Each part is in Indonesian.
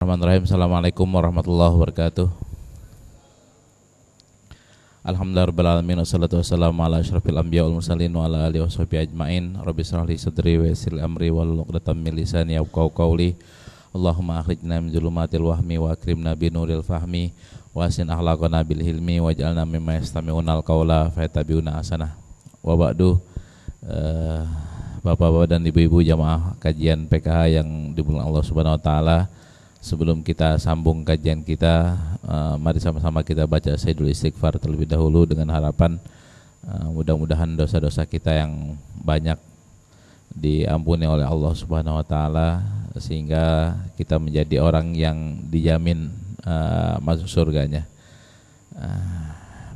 Bismillahirrahmanirrahim. Assalamualaikum warahmatullahi wabarakatuh. Alhamdulillahirrahmanirrahim. Wassalatu wassalamu ala asyrafil anbiya wal mursalin wa ala alihi washabihi ajmain. Rabbi shrah li sadri wa yassir li amri wahlul 'uqdatam min lisani yafqahu qawli. Allahumma akhrijna min dzulumatil wahmi wa akrimna bi nuril fahmi wa hasin akhlaqana bil hilmi waj'alna mimman yastami'unal qawla fayattabi'una ahsanah. Wa ba'du, Bapak-bapak dan ibu-ibu jamaah kajian PKH yang dimuliakan Allah Subhanahu wa taala. Sebelum kita sambung kajian kita, mari sama-sama kita baca Sayyidul Istighfar terlebih dahulu dengan harapan mudah-mudahan dosa-dosa kita yang banyak diampuni oleh Allah Subhanahu wa taala sehingga kita menjadi orang yang dijamin masuk surganya.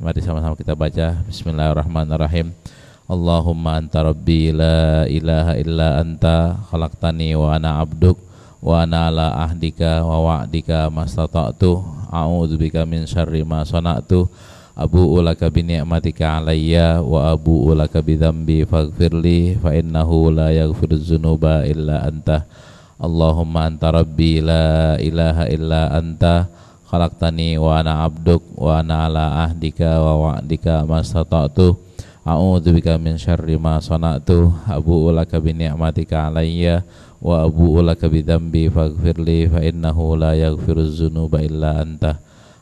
Mari sama-sama kita baca. Bismillahirrahmanirrahim. Allahumma anta rabbi la ilaha illa anta khalaqtani wa ana abduk wa ana ala ahdika wa wa'dika mastata'tu a'udzubika min syarri ma sana'tu abu'u laka bi ni'matika alayya wa abu'u laka bi dzambi faghfirli fa innahu la yaghfiruz dzunuba illa anta. Allahumma anta rabbi la ilaha illa anta khalaqtani wa ana abduk wa ana ala ahdika wa wa'dika mastata'tu a'udzubika min syarri ma sana'tu abu'u laka bi ni'matika alayya wa abu'u laka bi dzambi faghfirli fa innahu la yaghfiruz dzunuba illa anta.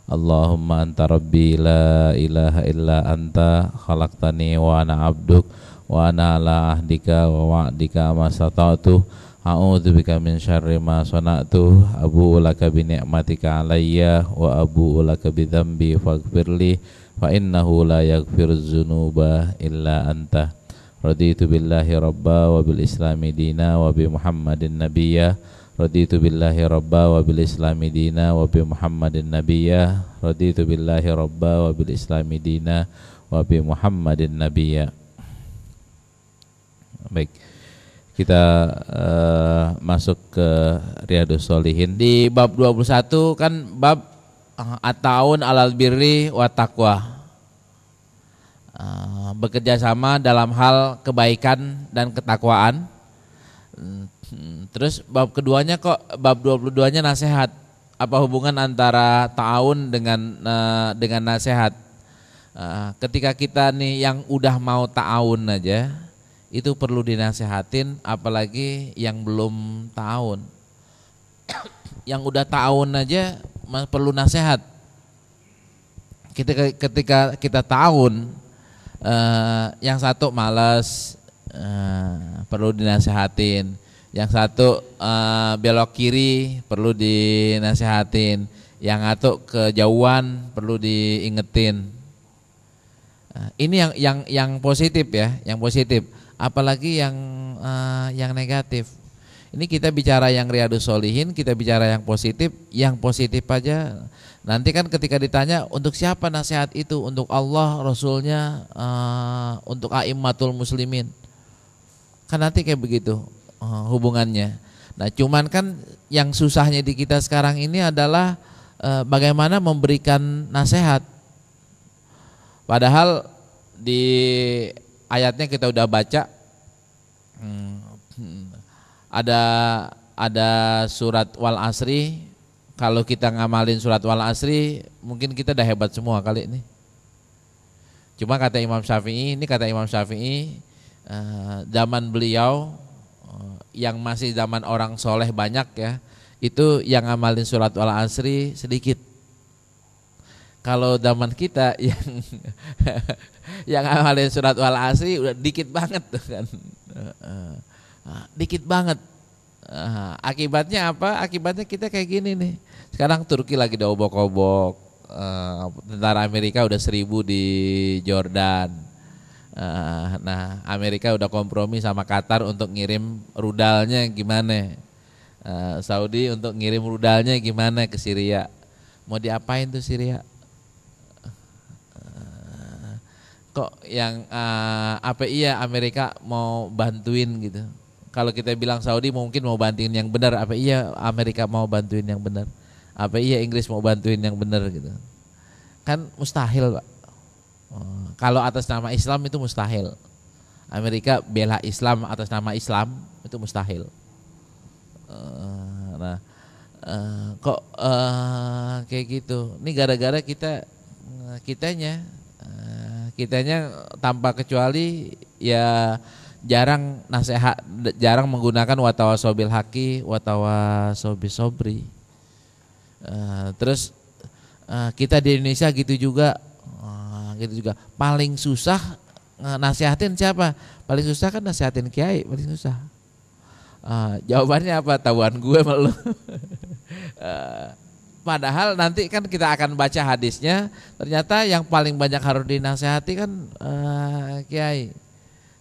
Allahumma anta rabbi la ilaha illa anta khalaqtani wa ana abduk wa ana ala ahdika wa wa'dika mastata'tu a'udzubika min syarri ma sana'tu abu'u laka bi ni'matika alayya wa abu'u laka bi dzambi faghfirli fa innahu la yaghfiruz dzunuba illa anta. Raditu billahi rabba wa bil islami dina wa bi Muhammadin nabiyya. Raditu billahi rabba wa bil islami dina wa bi Muhammadin nabiyya. Raditu billahi rabba wa bil islami dina wa bi Muhammadin nabiyya. Baik. Kita masuk ke Riyadhus Shalihin. Di bab 21 kan bab at-ta'awun 'alal birri wa taqwa. Bekerja sama dalam hal kebaikan dan ketakwaan. Terus bab keduanya kok bab 22-nya nasihat. Apa hubungan antara ta'awun dengan nasihat? Ketika kita nih yang udah mau ta'awun aja itu perlu dinasihatin, apalagi yang belum ta'awun. Yang udah ta'awun aja perlu nasihat. Ketika kita ta'awun, yang satu malas, perlu dinasihatin. Yang satu belok kiri, perlu dinasihatin. Yang satu kejauhan, perlu diingetin. Ini yang positif ya, yang positif. Apalagi yang negatif. Ini kita bicara yang Riyadhus Shalihin, kita bicara yang positif aja. Nanti kan ketika ditanya untuk siapa nasihat itu, untuk Allah, Rasulnya, untuk a'immatul muslimin. Kan nanti kayak begitu hubungannya. Nah cuman kan yang susahnya di kita sekarang ini adalah bagaimana memberikan nasihat. Padahal di ayatnya kita udah baca, ada surat Wal Asri. Kalau kita ngamalin surat Wal Asri, mungkin kita udah hebat semua kali ini. Cuma kata Imam Syafi'i, zaman beliau yang masih zaman orang soleh banyak ya, itu yang ngamalin surat Wal Asri sedikit. Kalau zaman kita yang ngamalin surat Wal Asri udah dikit banget tuh kan. Dikit banget. Akibatnya apa? Akibatnya kita kayak gini nih. Sekarang Turki lagi udah obok-obok, tentara Amerika udah 1000 di Jordan. Nah Amerika udah kompromi sama Qatar untuk ngirim rudalnya gimana. Saudi untuk ngirim rudalnya gimana ke Syria. Mau diapain tuh Syria? Kok yang apa iya Amerika mau bantuin gitu. Kalau kita bilang Saudi mungkin mau bantuin yang benar, apa iya Amerika mau bantuin yang benar? Apa iya Inggris mau bantuin yang benar gitu? Kan mustahil, Pak. Kalau atas nama Islam itu mustahil. Amerika bela Islam atas nama Islam itu mustahil. Nah, Kayak gitu. Ini gara-gara kitanya tanpa kecuali ya jarang nasihat, jarang menggunakan watawasobil haki, watawasobil sobri. Terus kita di Indonesia gitu juga, paling susah nasihatin siapa? Paling susah kan nasihatin kiai, paling susah. Jawabannya apa? Tahuan gue malu. Padahal nanti kan kita akan baca hadisnya, ternyata yang paling banyak harus dinasihati kan kiai.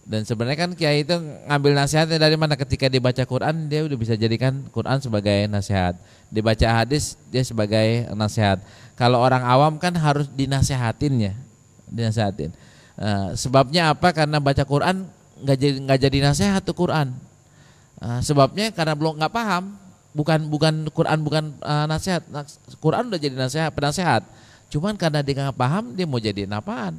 Dan sebenarnya kan kiai itu ngambil nasihatnya dari mana? Ketika dibaca Quran dia udah bisa jadikan Quran sebagai nasihat, dibaca hadis dia sebagai nasihat. Kalau orang awam kan harus dinasihatinnya, dinasihatin. Sebabnya apa? Karena baca Quran nggak jadi nasihat tuh Quran. Sebabnya karena belum nggak paham. Bukan Quran, bukan nasihat. Quran udah jadi nasihat, penasehat. Cuman karena dia nggak paham, dia mau jadiin apaan?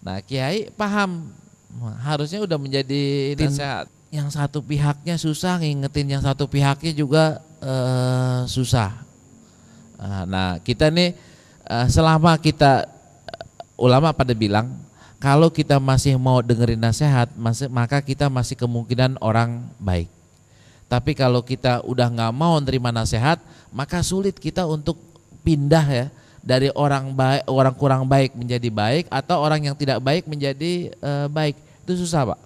Nah, kiai paham, harusnya udah menjadi nasihat. Yang satu pihaknya susah, ngingetin yang satu pihaknya juga susah. Nah, kita nih selama kita ulama pada bilang, kalau kita masih mau dengerin nasihat, maka kita masih kemungkinan orang baik. Tapi kalau kita udah nggak mau nerima nasihat, maka sulit kita untuk pindah ya dari orang baik, orang kurang baik menjadi baik, atau orang yang tidak baik menjadi baik. Itu susah, Pak.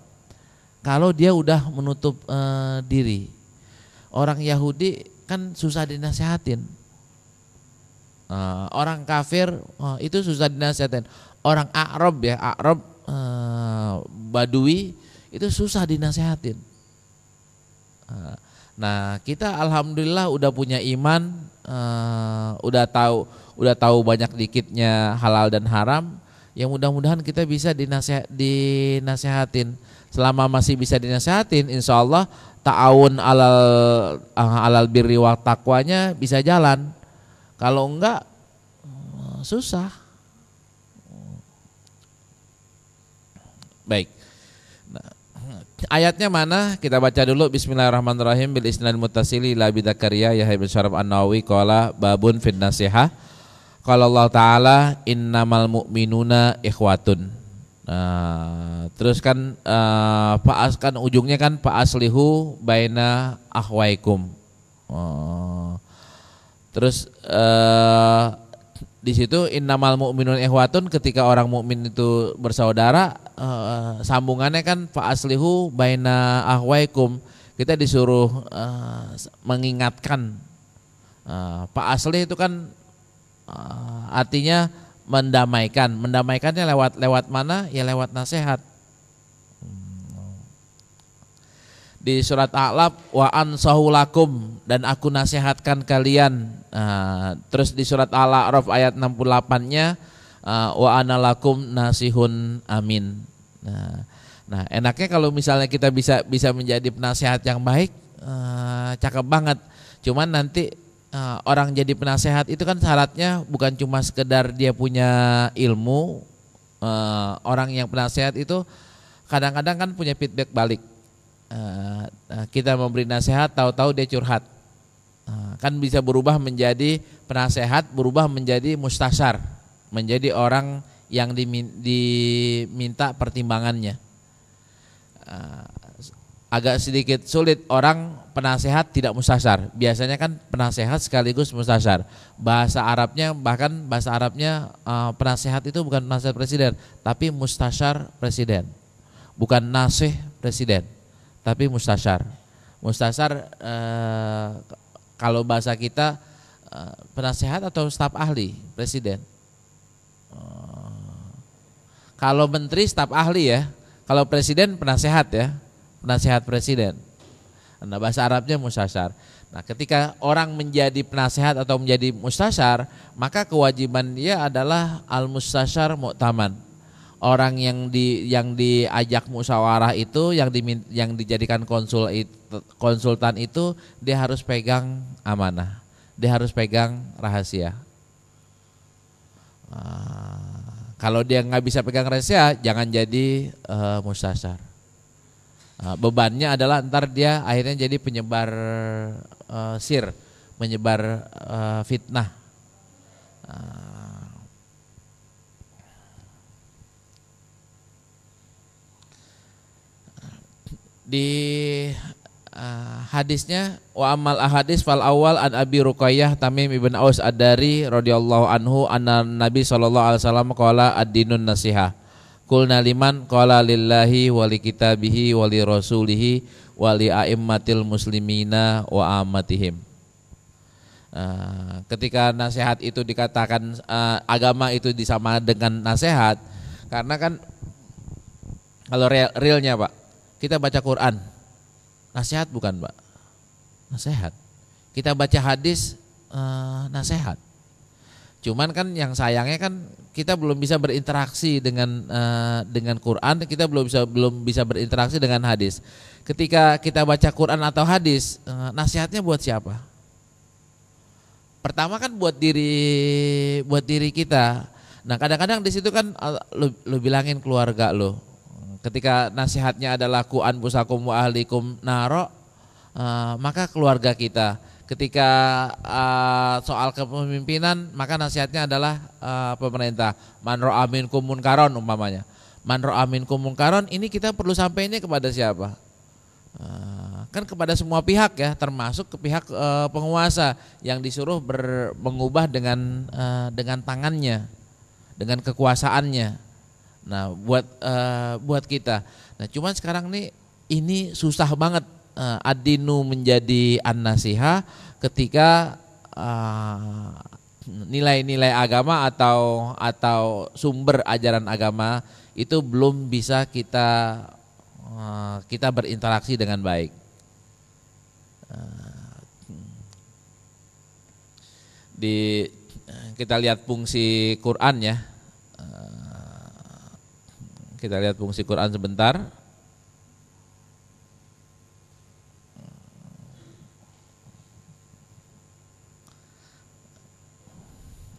Kalau dia udah menutup diri. Orang Yahudi kan susah dinasihatin. Orang kafir itu susah dinasihatin. Orang Arab ya, Badui itu susah dinasehatin. Nah, kita alhamdulillah udah punya iman, udah tahu banyak dikitnya halal dan haram. Yang mudah-mudahan kita bisa dinasehatin. Selama masih bisa dinasehatin, insya Allah ta'awun alal birri wa taqwanya bisa jalan. Kalau enggak susah. Baik. Nah, ayatnya mana? Kita baca dulu. Bismillahirrahmanirrahim. Bil isnad muttasili ila Bidakaria Yahya bin Syaraf An-Nawawi qala babun fin nasihah. Qala Allah Ta'ala innamal mu'minuna ikhwatun. Terus kan kan ujungnya kan fa aslihu baina akhwaikum. Terus di situ innamal mu'minun ikhwatun, ketika orang mukmin itu bersaudara, sambungannya kan fa aslihu baina ahwaikum. Kita disuruh mengingatkan. Fa aslih itu kan artinya mendamaikan. Mendamaikannya lewat mana? Ya lewat nasihat. Di surat A'laf wa ansahu lakum, dan aku nasihatkan kalian. Terus di surat Al-A'raf ayat 68-nya wa ana lakum nasihun amin. Nah, enaknya kalau misalnya kita bisa menjadi penasehat yang baik, cakep banget. Cuman nanti orang jadi penasehat itu kan syaratnya bukan cuma sekedar dia punya ilmu. Orang yang penasehat itu kadang-kadang kan punya feedback balik. Kita memberi nasihat, tahu-tahu dia curhat. Kan bisa berubah menjadi penasehat, berubah menjadi mustasyar, menjadi orang yang diminta pertimbangannya. Agak sedikit sulit orang penasehat tidak mustasyar. Biasanya kan penasehat sekaligus mustasyar. Bahasa Arabnya penasehat itu bukan penasehat presiden, tapi mustasyar presiden. Bukan nasih presiden, tapi mustasyar. Mustasyar kalau bahasa kita penasehat atau staf ahli presiden. Kalau menteri staf ahli ya. Kalau presiden penasehat ya, penasehat presiden. Nah, bahasa Arabnya mustasyar. Nah, ketika orang menjadi penasehat atau menjadi mustasyar, maka kewajiban dia adalah al-mustasyar mu'taman. Orang yang diajak musyawarah itu, yang dijadikan konsultan itu, dia harus pegang amanah, dia harus pegang rahasia. Kalau dia nggak bisa pegang rahasia, jangan jadi mustasyar. Bebannya adalah ntar dia akhirnya jadi penyebar menyebar fitnah. Di hadisnya wa amal ahadis fal awal an Abi Ruqayyah Tamim ibn Aus ad-Dari radhiyallahu anhu anna Nabi sallallahu alaihi wasallam qala ad-dinun nasihah. Qulna liman qala lillahi wa li kitabihi wa li rasulihi wa li a'immatil muslimina wa ammatihim. Ketika nasihat itu dikatakan agama itu disama dengan nasihat, karena kan kalau realnya Pak, kita baca Quran, nasihat bukan Pak? Nasihat. Kita baca hadis, nasihat. Cuman kan yang sayangnya kan kita belum bisa berinteraksi dengan Quran, kita belum bisa berinteraksi dengan hadis. Ketika kita baca Quran atau hadis, nasihatnya buat siapa? Pertama kan buat diri kita. Nah kadang-kadang di situ kan lu bilangin keluarga lu. Ketika nasihatnya adalah ku anfusakum wa ahlikum naro, maka keluarga kita. Ketika soal kepemimpinan, maka nasihatnya adalah pemerintah. Man ra'a minkum munkaron umpamanya. Man ra'a minkum munkaron, ini kita perlu sampainya kepada siapa? Kan kepada semua pihak ya, termasuk ke pihak penguasa yang disuruh mengubah dengan tangannya, dengan kekuasaannya. Nah buat kita. Nah cuman sekarang nih ini susah banget ad-dinu menjadi an-nasihah ketika nilai-nilai agama atau sumber ajaran agama itu belum bisa kita berinteraksi dengan baik. Kita lihat fungsi Quran ya. Kita lihat fungsi Quran sebentar.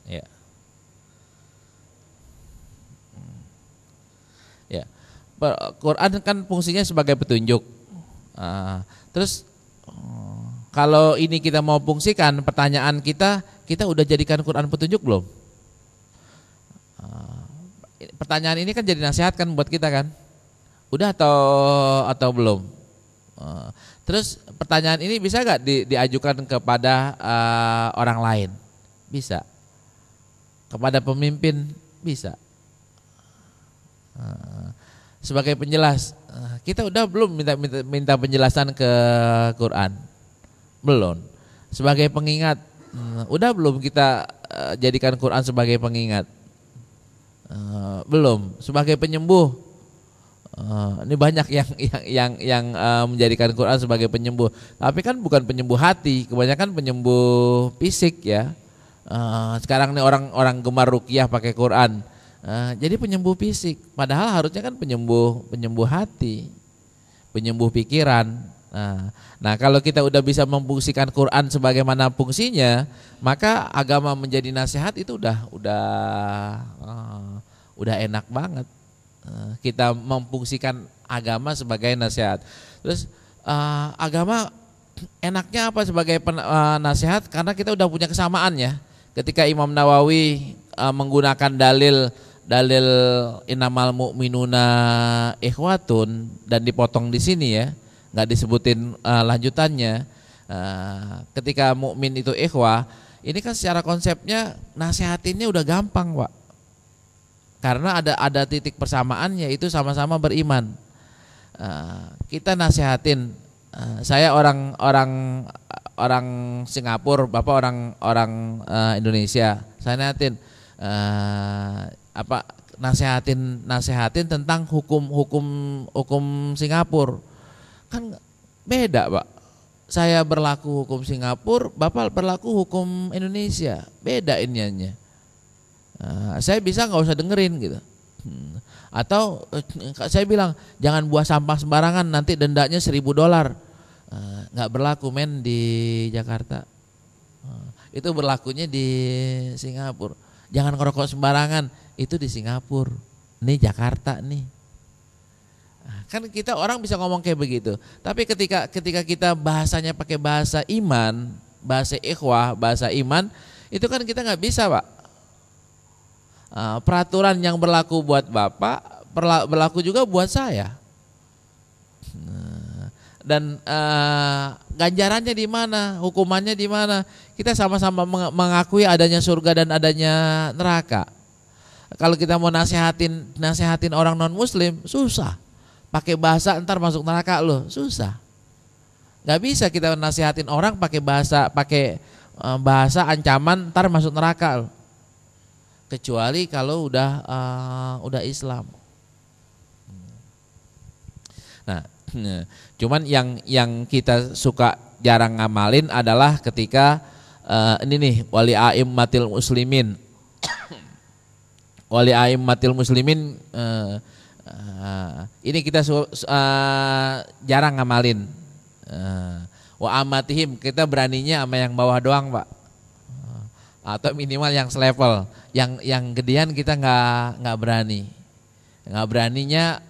Ya. Ya. Quran kan fungsinya sebagai petunjuk. Terus kalau ini kita mau fungsikan, pertanyaan kita udah jadikan Quran petunjuk belum? Pertanyaan ini kan jadi nasihat kan buat kita kan? Udah atau belum? Terus pertanyaan ini bisa gak diajukan kepada orang lain? Bisa. Kepada pemimpin? Bisa. Sebagai penjelas, kita udah belum minta penjelasan ke Quran? Belum. Sebagai pengingat, udah belum kita jadikan Quran sebagai pengingat? Belum. Sebagai penyembuh, ini banyak yang menjadikan Quran sebagai penyembuh. Tapi kan bukan penyembuh hati, kebanyakan penyembuh fisik ya. Sekarang nih orang gemar ruqyah pakai Quran. Jadi penyembuh fisik, padahal harusnya kan penyembuh hati, penyembuh pikiran. Nah kalau kita udah bisa memfungsikan Quran sebagaimana fungsinya, maka agama menjadi nasihat itu udah enak banget. Kita memfungsikan agama sebagai nasihat. Terus agama enaknya apa sebagai nasihat? Karena kita udah punya kesamaan ya. Ketika Imam Nawawi menggunakan dalil innamal mu'minuna ikhwatun dan dipotong di sini ya, nggak disebutin lanjutannya. Ketika mukmin itu ikhwah, ini kan secara konsepnya nasihatinnya udah gampang Pak, karena ada titik persamaan yaitu sama-sama beriman. Kita nasihatin, saya orang Singapura, Bapak orang Indonesia, saya nasihatin nasihatin tentang hukum Singapura. Kan beda Pak, saya berlaku hukum Singapura, Bapak berlaku hukum Indonesia, beda iniannya. Saya bisa nggak usah dengerin gitu, atau saya bilang jangan buang sampah sembarangan, nanti dendanya $1.000. Nggak berlaku men di Jakarta, itu berlakunya di Singapura. Jangan ngerokok sembarangan, itu di Singapura, ini Jakarta nih. Kan kita orang bisa ngomong kayak begitu. Tapi ketika kita bahasanya pakai bahasa iman, bahasa ikhwah, bahasa iman, itu kan kita nggak bisa, Pak. Peraturan yang berlaku buat Bapak berlaku juga buat saya. Dan ganjarannya di mana, hukumannya di mana? Kita sama-sama mengakui adanya surga dan adanya neraka. Kalau kita mau nasihatin orang non muslim, susah. Pakai bahasa ntar masuk neraka loh, susah. Nggak bisa kita nasihatin orang pakai bahasa ancaman ntar masuk neraka loh. Kecuali kalau udah Islam. Nah, cuman yang kita suka jarang ngamalin adalah ketika ini nih wali a'immatil muslimin. Wali a'immatil muslimin ini kita jarang ngamalin. Wa amatihim, kita beraninya sama yang bawah doang, Pak. Atau minimal yang selevel. Yang gedean kita nggak berani. Nggak beraninya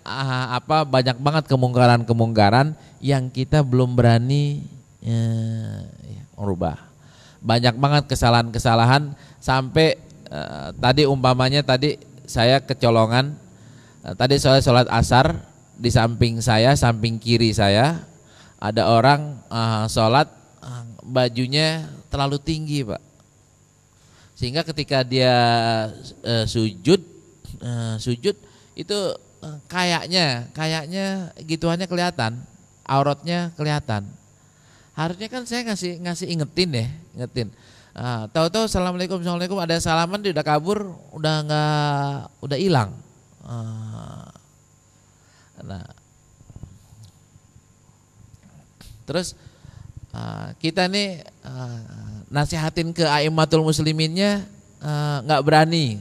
banyak banget kemungkaran yang kita belum berani merubah. Banyak banget kesalahan-kesalahan sampai tadi umpamanya tadi saya kecolongan. Tadi saya sholat asar, di samping saya, samping kiri saya ada orang sholat bajunya terlalu tinggi, Pak. Sehingga ketika dia sujud itu kayaknya gituannya kelihatan, auratnya kelihatan. Harusnya kan saya ngasih ingetin. Tahu-tahu assalamualaikum ada salaman dia udah kabur, udah hilang. Nah, terus kita nih nasihatin ke a'immatul musliminnya nggak berani.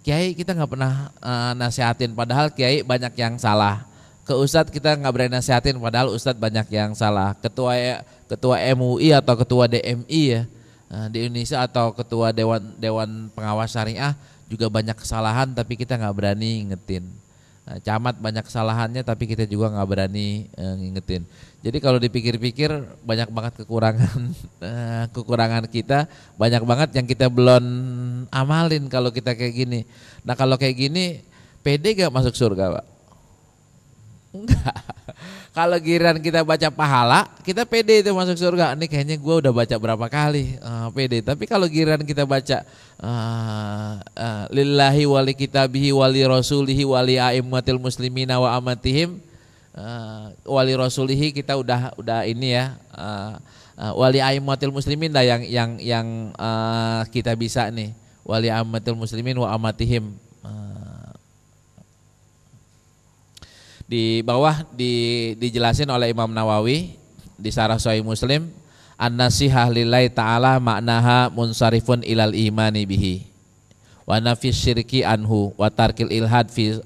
Kiai kita nggak pernah nasihatin, padahal kiai banyak yang salah. Ke ustadz kita nggak berani nasihatin, padahal ustadz banyak yang salah. Ketua MUI atau ketua DMI ya di Indonesia atau ketua Dewan Pengawas Syariah juga banyak kesalahan, tapi kita nggak berani ngingetin. Camat banyak kesalahannya, tapi kita juga nggak berani ngingetin. Jadi kalau dipikir-pikir banyak banget kekurangan kita, banyak banget yang kita belum amalin kalau kita kayak gini. Nah kalau kayak gini, pede gak masuk surga, Pak? Enggak. Kalau giliran kita baca pahala, kita pede itu masuk surga. Ini kayaknya gue udah baca berapa kali, pede. Tapi kalau giliran kita baca lillahi wali kitabihi wali rasulihi wali a'immatil muslimina wa amatihim, wali rasulihi kita udah ini ya, wali a'immatil muslimin lah yang kita bisa nih, wali a'immatil muslimin wa amatihim. Di bawah dijelasin oleh Imam Nawawi di Syarah Sahih Muslim, an-nasihah lillahi ta'ala maknaha munsarifun ilal imani bihi wa nafis syirki anhu wa tarkil ilhad fi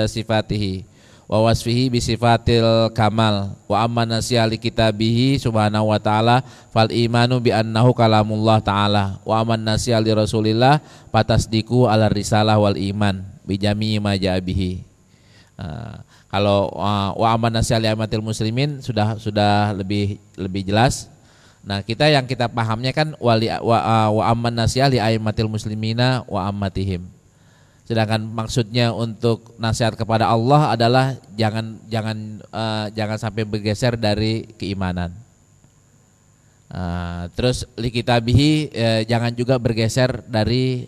sifatihi wa wasfihi bi sifatil kamal wa amma nasihah li kitabihi subhanahu wa ta'ala fal imanu bi annahu kalamullah ta'ala wa amma nasihah li rasulillah patasdiku ala risalah wal iman bi jami'i ma ja'a bihi. Kalau wa aman nasyali amatil muslimin sudah lebih jelas. Nah, yang kita pahamnya kan wa aman nasyali amatil muslimina wa ammatihim. Sedangkan maksudnya untuk nasihat kepada Allah adalah jangan sampai bergeser dari keimanan. Terus li kitabihi jangan juga bergeser dari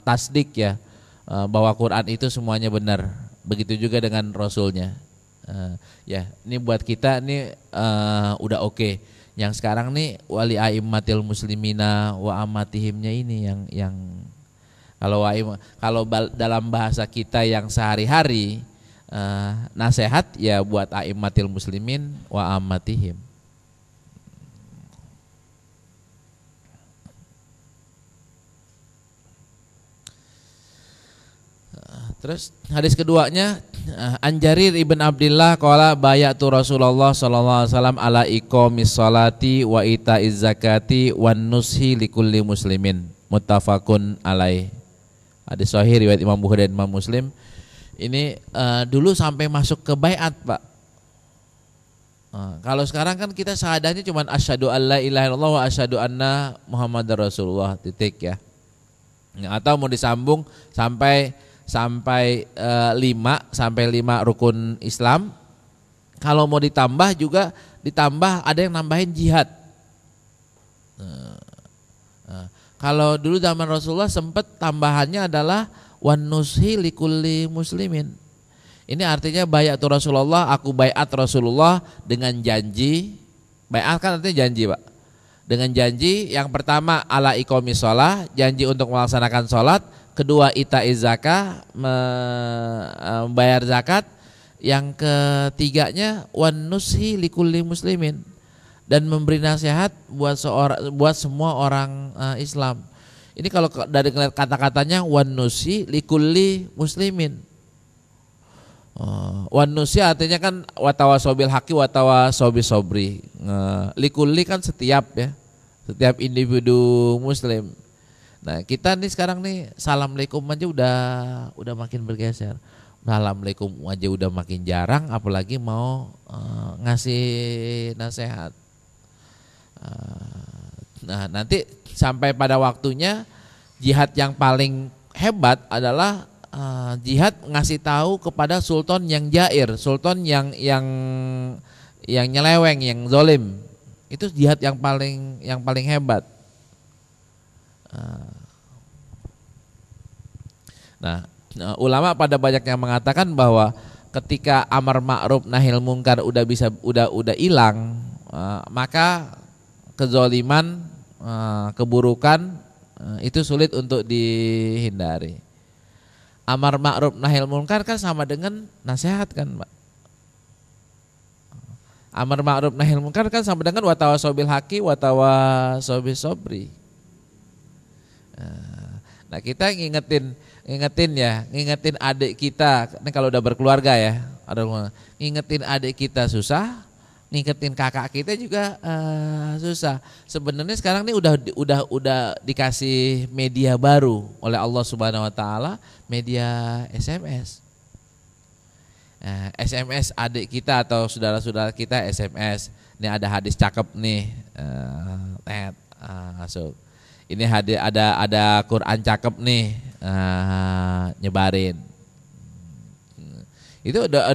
tasdik ya, bahwa Quran itu semuanya benar. Begitu juga dengan Rasulnya. Ya, ini buat kita ini udah oke. Yang sekarang nih wali a'immatil muslimina wa ammatihimnya ini yang kalau dalam bahasa kita yang sehari-hari nasihat ya buat a'immatil muslimin wa ammatihim. Terus hadis keduanya An Jarir ibn Abdillah qala bayatu Rasulullah sallallahu alaihi wasallam ala iqamis salati wa itaiz zakati wan nushi likulli muslimin muttafaqun alaih. Hadis sahih riwayat Imam Bukhari dan Imam Muslim. Ini dulu sampai masuk ke baiat, Pak. Kalau sekarang kan kita syahadahnya cuma asyhadu alla ilaha illallah wa asyhadu anna muhammadar rasulullah, titik ya. Atau mau disambung sampai 5 rukun Islam. Kalau mau ditambah juga ditambah, ada yang nambahin jihad. Kalau dulu zaman Rasulullah sempat tambahannya adalah wan nushi likulli muslimin. Ini artinya bai'atu Rasulullah, aku bai'at Rasulullah dengan janji. Bai'at kan artinya janji, Pak. Dengan janji yang pertama ala iqomis shalah, janji untuk melaksanakan sholat. Kedua ita'iz zakah, membayar zakat. Yang ketiganya wan nushi likulli muslimin, dan memberi nasihat buat semua orang Islam. Ini kalau dari kata-katanya wan nushi likulli muslimin. Wan nushi artinya kan watawasobil haqi watawasobil sobri. Likulli kan setiap ya, setiap individu muslim. Nah kita nih sekarang nih assalamualaikum aja udah makin bergeser. Assalamualaikum aja udah makin jarang, apalagi mau ngasih nasihat. Nah nanti sampai pada waktunya jihad yang paling hebat adalah jihad ngasih tahu kepada sultan yang jair, sultan yang nyeleweng, yang zolim. Itu jihad yang paling hebat. Nah, ulama pada banyak yang mengatakan bahwa ketika amar ma'ruf nahil munkar udah hilang, maka kezaliman, keburukan itu sulit untuk dihindari. Amar ma'ruf nahil munkar kan sama dengan nasihat kan, Pak. Amar ma'ruf nahil munkar kan sama dengan watawasobil haqi watawasobil sobri. Nah kita ngingetin adik kita, ini kalau udah berkeluarga ya, ngingetin adik kita susah, ngingetin kakak kita juga susah. Sebenarnya sekarang ini udah dikasih media baru oleh Allah Subhanahu Wa Taala, media SMS. SMS adik kita atau saudara-saudara kita SMS. Ini ada hadis cakep nih, masuk. Ini ada Quran cakep nih, nyebarin. Itu udah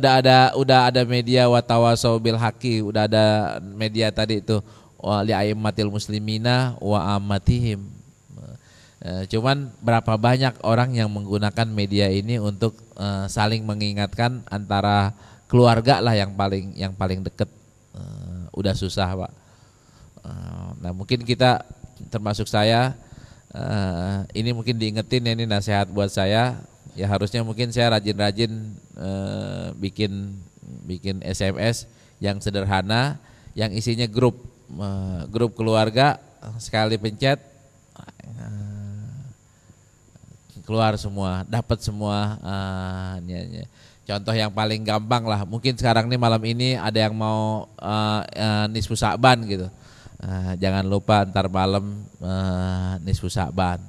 ada media watawasau bil haqi, udah ada media tadi itu li aimmatil muslimina wa ammatihim. Cuman berapa banyak orang yang menggunakan media ini untuk saling mengingatkan antara keluarga lah yang paling dekat. Udah susah, Pak. Nah mungkin kita termasuk saya, ini mungkin diingetin ya, ini nasihat buat saya. Ya harusnya mungkin saya rajin-rajin bikin SMS yang sederhana, yang isinya grup keluarga, sekali pencet keluar semua, dapat semua. Contoh yang paling gampang lah, mungkin sekarang nih malam ini ada yang mau nisfu Sa'ban gitu. Jangan lupa ntar malam nisfu Sa'ban,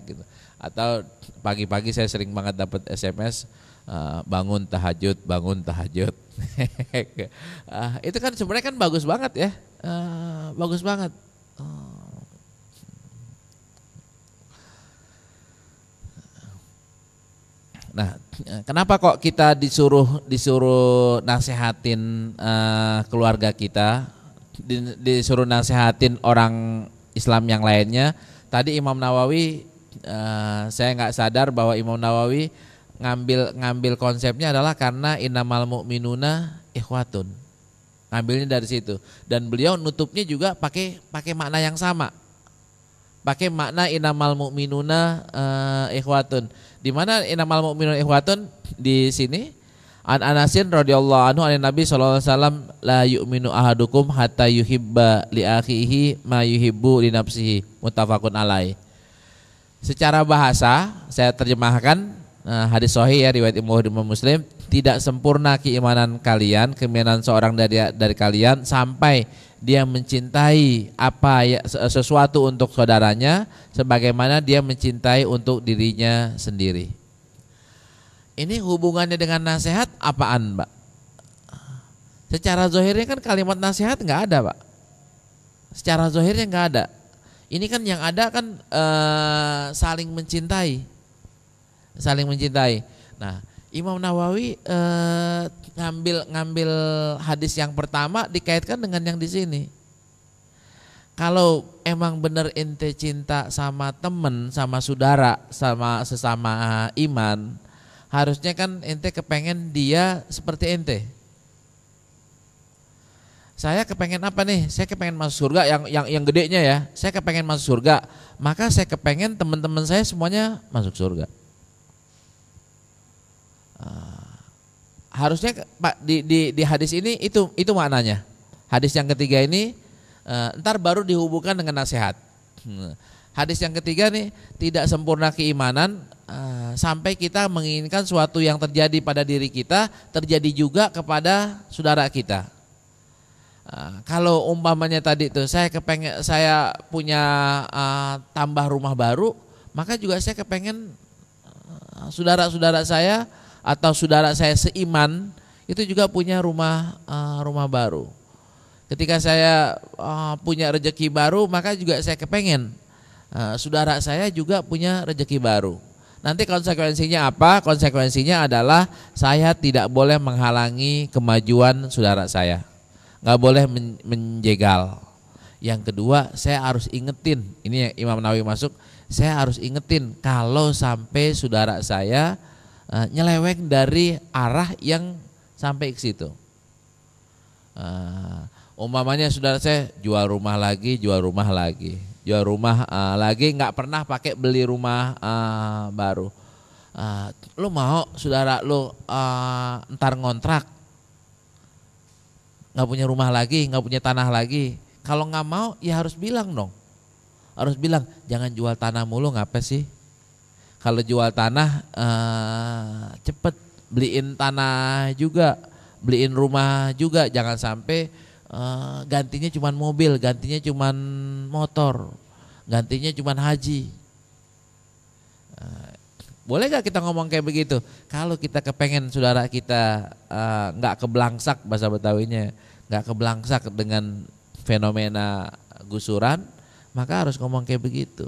gitu. Atau pagi-pagi saya sering banget dapat SMS bangun tahajud. Itu kan sebenarnya kan bagus banget ya, bagus banget. Nah, kenapa kok kita disuruh nasehatin keluarga kita, disuruh nasehatin orang Islam yang lainnya? Tadi Imam Nawawi, saya nggak sadar bahwa Imam Nawawi ngambil konsepnya adalah karena innamal mu'minuna ikhwatun. Ngambilnya dari situ, dan beliau nutupnya juga pakai makna yang sama. Pakai makna innamal mu'minuna ikhwatun. Di mana innamal mu'minuna ikhwatun di sini? An Anasin radhiyallahu anhu an Nabi sallallahu alaihi wasallam la yu'minu ahadukum hatta yuhibba li akhihi ma yuhibbu li nafsihi, muttafaqun alaih. Secara bahasa saya terjemahkan hadis sahih ya, riwayat Imam Muslim, tidak sempurna keimanan kalian, keimanan seorang dari kalian sampai dia mencintai sesuatu untuk saudaranya sebagaimana dia mencintai untuk dirinya sendiri. Ini hubungannya dengan nasihat apaan, Mbak? Secara zahirnya kan kalimat nasihat nggak ada, Pak. Secara zahirnya nggak ada. Ini kan yang ada kan saling mencintai, saling mencintai. Nah, Imam Nawawi ngambil hadis yang pertama dikaitkan dengan yang di sini. Kalau emang bener ente cinta sama temen, sama saudara, sama sesama iman, harusnya kan ente kepengen dia seperti ente. Saya kepengen apa nih? Saya kepengen masuk surga yang gedenya ya. Saya kepengen masuk surga, maka saya kepengen teman-teman saya semuanya masuk surga. Harusnya Pak di hadis ini itu maknanya. Hadis yang ketiga ini ntar baru dihubungkan dengan nasihat. Hadis yang ketiga nih, tidak sempurna keimanan sampai kita menginginkan suatu yang terjadi pada diri kita terjadi juga kepada saudara kita. Kalau umpamanya tadi tuh saya punya tambah rumah baru, maka juga saya kepengen saudara-saudara saya atau saudara saya seiman itu juga punya rumah baru. Ketika saya punya rezeki baru, maka juga saya kepengen saudara saya juga punya rezeki baru. Nanti konsekuensinya apa? Konsekuensinya adalah saya tidak boleh menghalangi kemajuan saudara saya, nggak boleh menjegal. Yang kedua, saya harus ingetin, ini yang Imam Nawawi masuk, saya harus ingetin kalau sampai saudara saya nyeleweng dari arah yang sampai ke situ. Umpamanya saudara saya jual rumah lagi, nggak pernah pakai beli rumah baru. Lu mau saudara lu ntar ngontrak, nggak punya rumah lagi, nggak punya tanah lagi. Kalau nggak mau ya harus bilang dong, harus bilang jangan jual tanah mulu, ngapa sih? Kalau jual tanah cepet beliin tanah juga, beliin rumah juga, jangan sampai gantinya cuman mobil, gantinya cuman motor, gantinya cuman haji. Boleh gak kita ngomong kayak begitu? Kalau kita kepengen saudara kita nggak keblangsak, bahasa Betawinya nggak keblangsak dengan fenomena gusuran, maka harus ngomong kayak begitu.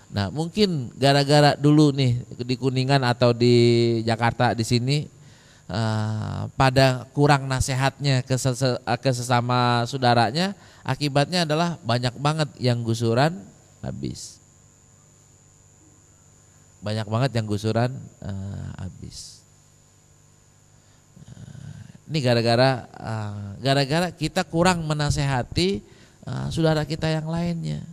Nah, mungkin gara-gara dulu nih di Kuningan atau di Jakarta di sini pada kurang nasihatnya ke sesama saudaranya, akibatnya adalah banyak banget yang gusuran habis. Banyak banget yang gusuran habis. Ini gara-gara kita kurang menasehati saudara kita yang lainnya.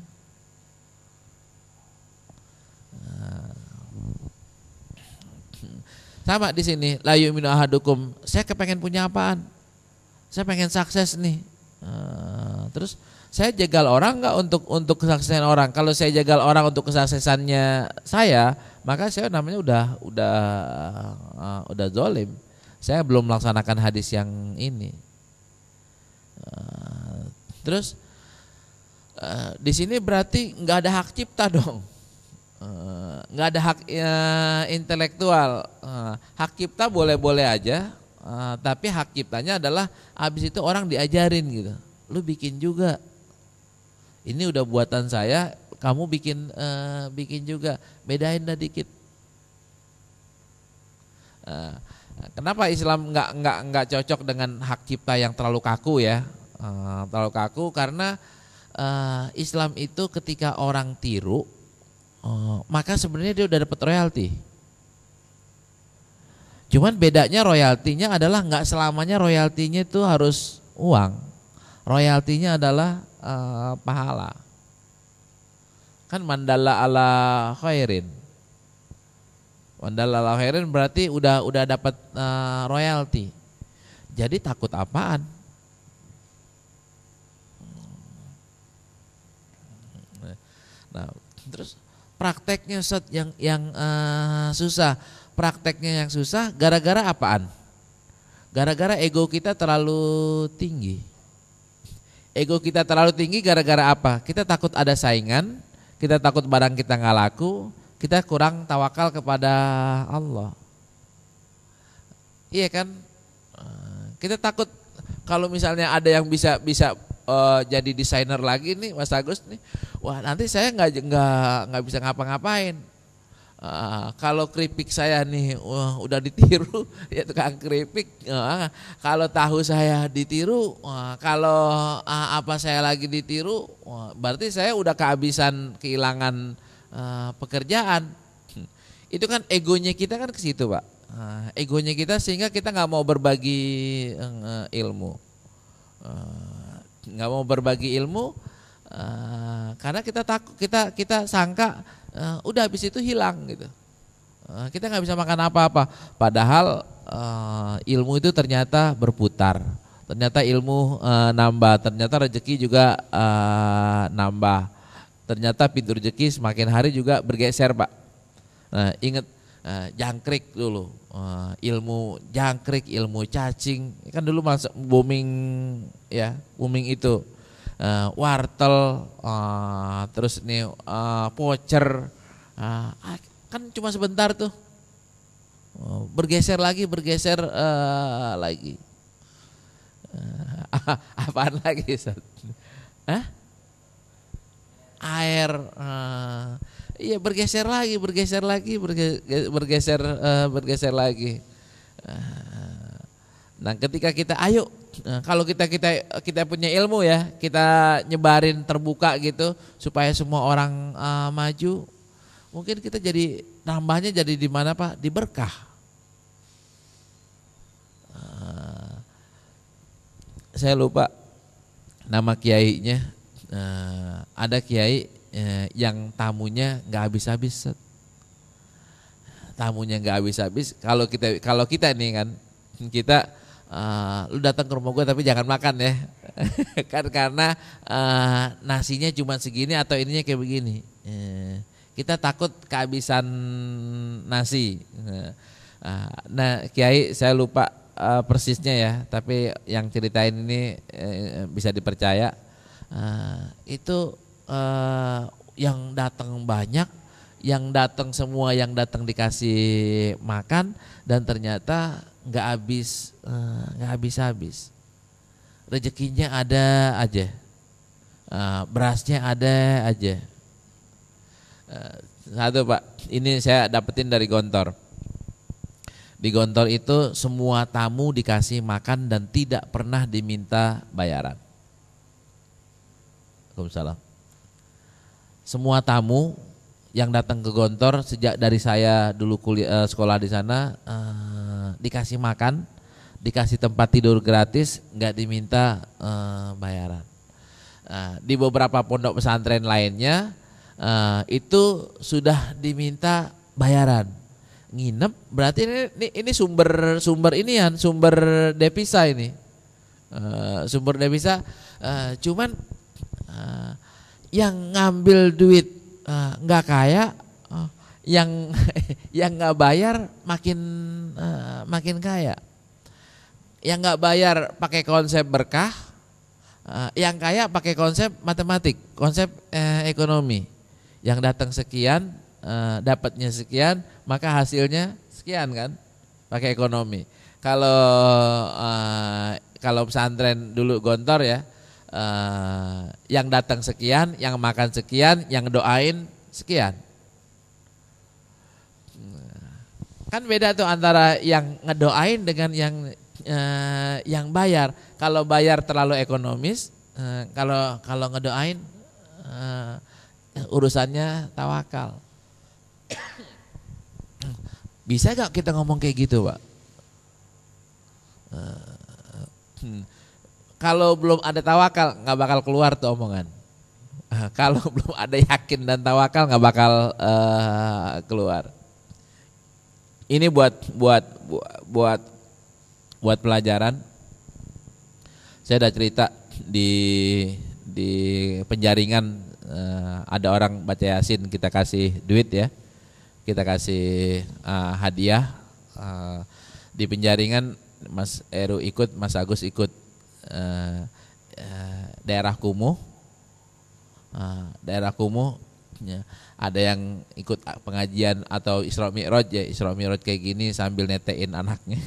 Sama di sini, la yu'minu ahadukum, saya kepengen punya apaan? Saya pengen sukses nih. Terus saya jagal orang nggak untuk kesuksesan orang? Kalau saya jagal orang untuk kesuksesannya saya, maka saya namanya udah zalim. Saya belum melaksanakan hadis yang ini. Terus di sini berarti nggak ada hak cipta dong. Nggak ada hak intelektual. Hak cipta boleh-boleh aja, tapi hak ciptanya adalah abis itu orang diajarin gitu. Lu bikin juga. Ini udah buatan saya, kamu bikin juga. Bedain dah dikit. Kenapa Islam nggak cocok dengan hak cipta yang terlalu kaku ya? Terlalu kaku karena Islam itu ketika orang tiru, maka sebenarnya dia udah dapat royalti. Cuman bedanya royaltinya adalah nggak selamanya royaltinya itu harus uang. Royaltinya adalah pahala. Kan mandalla ala khairin. Mandalla ala khairin berarti udah dapat royalti. Jadi takut apaan? Nah, terus prakteknya yang susah. Prakteknya yang susah gara-gara apaan? Gara-gara ego kita terlalu tinggi. Ego kita terlalu tinggi gara-gara apa? Kita takut ada saingan, kita takut barang kita nggak laku, kita kurang tawakal kepada Allah. Iya kan? Kita takut kalau misalnya ada yang bisa jadi desainer lagi nih Mas Agus nih, wah nanti saya nggak bisa ngapa-ngapain. Kalau keripik saya nih udah ditiru ya tukang keripik, kalau tahu saya ditiru, kalau apa saya lagi ditiru, berarti saya udah kehilangan pekerjaan. Itu kan egonya kita kan ke situ Pak. Egonya kita sehingga kita nggak mau berbagi ilmu, nggak mau berbagi ilmu karena kita takut, kita sangka udah habis itu hilang gitu. Kita nggak bisa makan apa-apa. Padahal ilmu itu ternyata berputar, ternyata ilmu nambah, ternyata rezeki juga nambah, ternyata pintu rezeki semakin hari juga bergeser Pak. Ingat jangkrik dulu, ilmu jangkrik, ilmu cacing, kan dulu masuk booming ya, booming itu. Wartel, terus nih pocer, kan cuma sebentar tuh, bergeser lagi, apaan lagi Ustaz? Air, iya bergeser lagi. Nah ketika kita kalau kita punya ilmu ya, kita nyebarin terbuka gitu supaya semua orang maju, mungkin kita jadi nambahnya jadi di mana Pak? Di berkah. Saya lupa nama kiainya, ada kiai yang tamunya nggak habis-habis. Tamunya nggak habis-habis. Kalau kita nih kan, kita lu datang ke rumah gue tapi jangan makan ya. Kan karena nasinya cuma segini atau ininya kayak begini. Kita takut kehabisan nasi. Nah kiai saya lupa persisnya ya, tapi yang ceritain ini bisa dipercaya. Itu yang datang banyak, yang datang semua, yang datang dikasih makan, dan ternyata nggak habis-habis. Rezekinya ada aja, berasnya ada aja. Satu Pak, ini saya dapetin dari Gontor. Di Gontor itu semua tamu dikasih makan dan tidak pernah diminta bayaran. Waalaikumsalam. Semua tamu yang datang ke Gontor sejak dari saya dulu sekolah di sana, dikasih makan, dikasih tempat tidur gratis, nggak diminta bayaran. Di beberapa pondok pesantren lainnya itu sudah diminta bayaran. Nginep berarti ini sumber inian, sumber devisa ini, sumber devisa. Cuman yang ngambil duit nggak kaya, yang nggak bayar makin kaya. Yang nggak bayar pakai konsep berkah, yang kaya pakai konsep matematik, konsep ekonomi. Yang datang sekian, dapatnya sekian, maka hasilnya sekian kan, pakai ekonomi. Kalau pesantren dulu Gontor ya, yang datang sekian, yang makan sekian, yang doain sekian. Kan beda tuh antara yang ngedoain dengan yang bayar. Kalau bayar terlalu ekonomis, kalau ngedoain urusannya tawakal. Bisa gak kita ngomong kayak gitu Pak? Kalau belum ada tawakal nggak bakal keluar tuh omongan. Kalau belum ada yakin dan tawakal nggak bakal keluar. Ini buat pelajaran. Saya ada cerita di penjaringan, ada orang baca Yasin, kita kasih duit ya, kita kasih hadiah. Di penjaringan Mas Eru ikut, Mas Agus ikut, daerah Kumuh, ya, ada yang ikut pengajian atau Isra Mi'raj ya, Isra Mi'raj kayak gini sambil netein anaknya.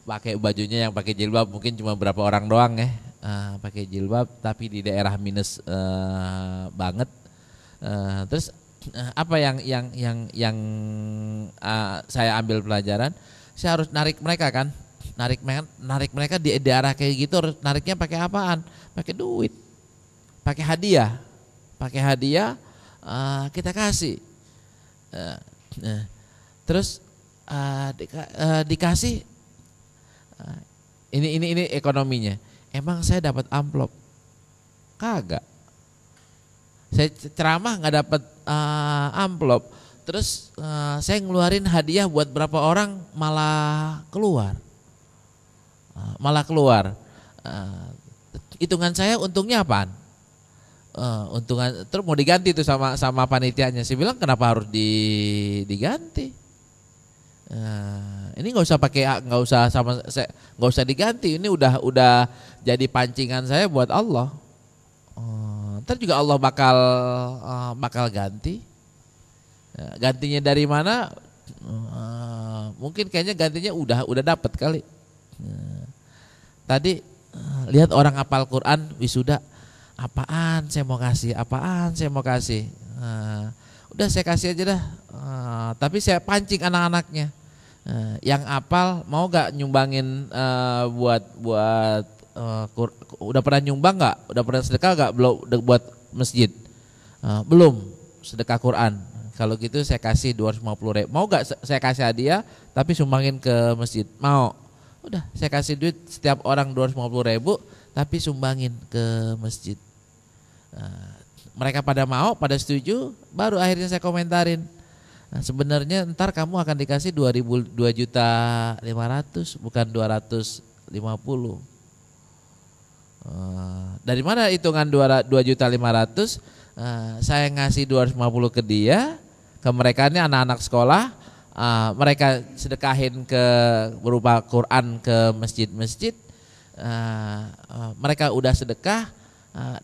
Pakai bajunya yang pakai jilbab mungkin cuma berapa orang doang ya, pakai jilbab tapi di daerah minus banget. Terus apa yang saya ambil pelajaran, saya harus narik mereka kan, narik mereka di daerah kayak gitu, harus nariknya pakai apaan? Pakai duit, pakai hadiah, kita kasih. Terus dikasih, ini ekonominya. Emang saya dapat amplop? Kagak. Saya ceramah nggak dapat amplop. Terus saya ngeluarin hadiah buat berapa orang malah keluar. Hitungan saya untungnya apaan? Untungan terus mau diganti tuh sama panitianya. Saya bilang kenapa harus diganti? Ini nggak usah diganti. Ini udah jadi pancingan saya buat Allah. Ntar juga Allah bakal ganti. Gantinya dari mana? Mungkin kayaknya gantinya udah dapat kali. Tadi lihat orang hafal Quran wisuda, apaan saya mau kasih. Udah saya kasih aja dah. Tapi saya pancing anak-anaknya. Yang hafal mau gak nyumbangin buat udah pernah nyumbang nggak? Udah pernah sedekah nggak? Belum buat masjid? Belum sedekah Quran. Kalau gitu saya kasih 250.000. Mau nggak saya kasih hadiah tapi sumbangin ke masjid? Mau? Udah saya kasih duit setiap orang 250.000 tapi sumbangin ke masjid. Mereka pada mau, pada setuju, baru akhirnya saya komentarin. Sebenarnya ntar kamu akan dikasih 2.500.000 bukan 250. Dari mana hitungan 2.500.000? Saya ngasih 250 ke dia, ke mereka ini anak-anak sekolah, mereka sedekahin ke berupa Quran ke masjid-masjid, mereka udah sedekah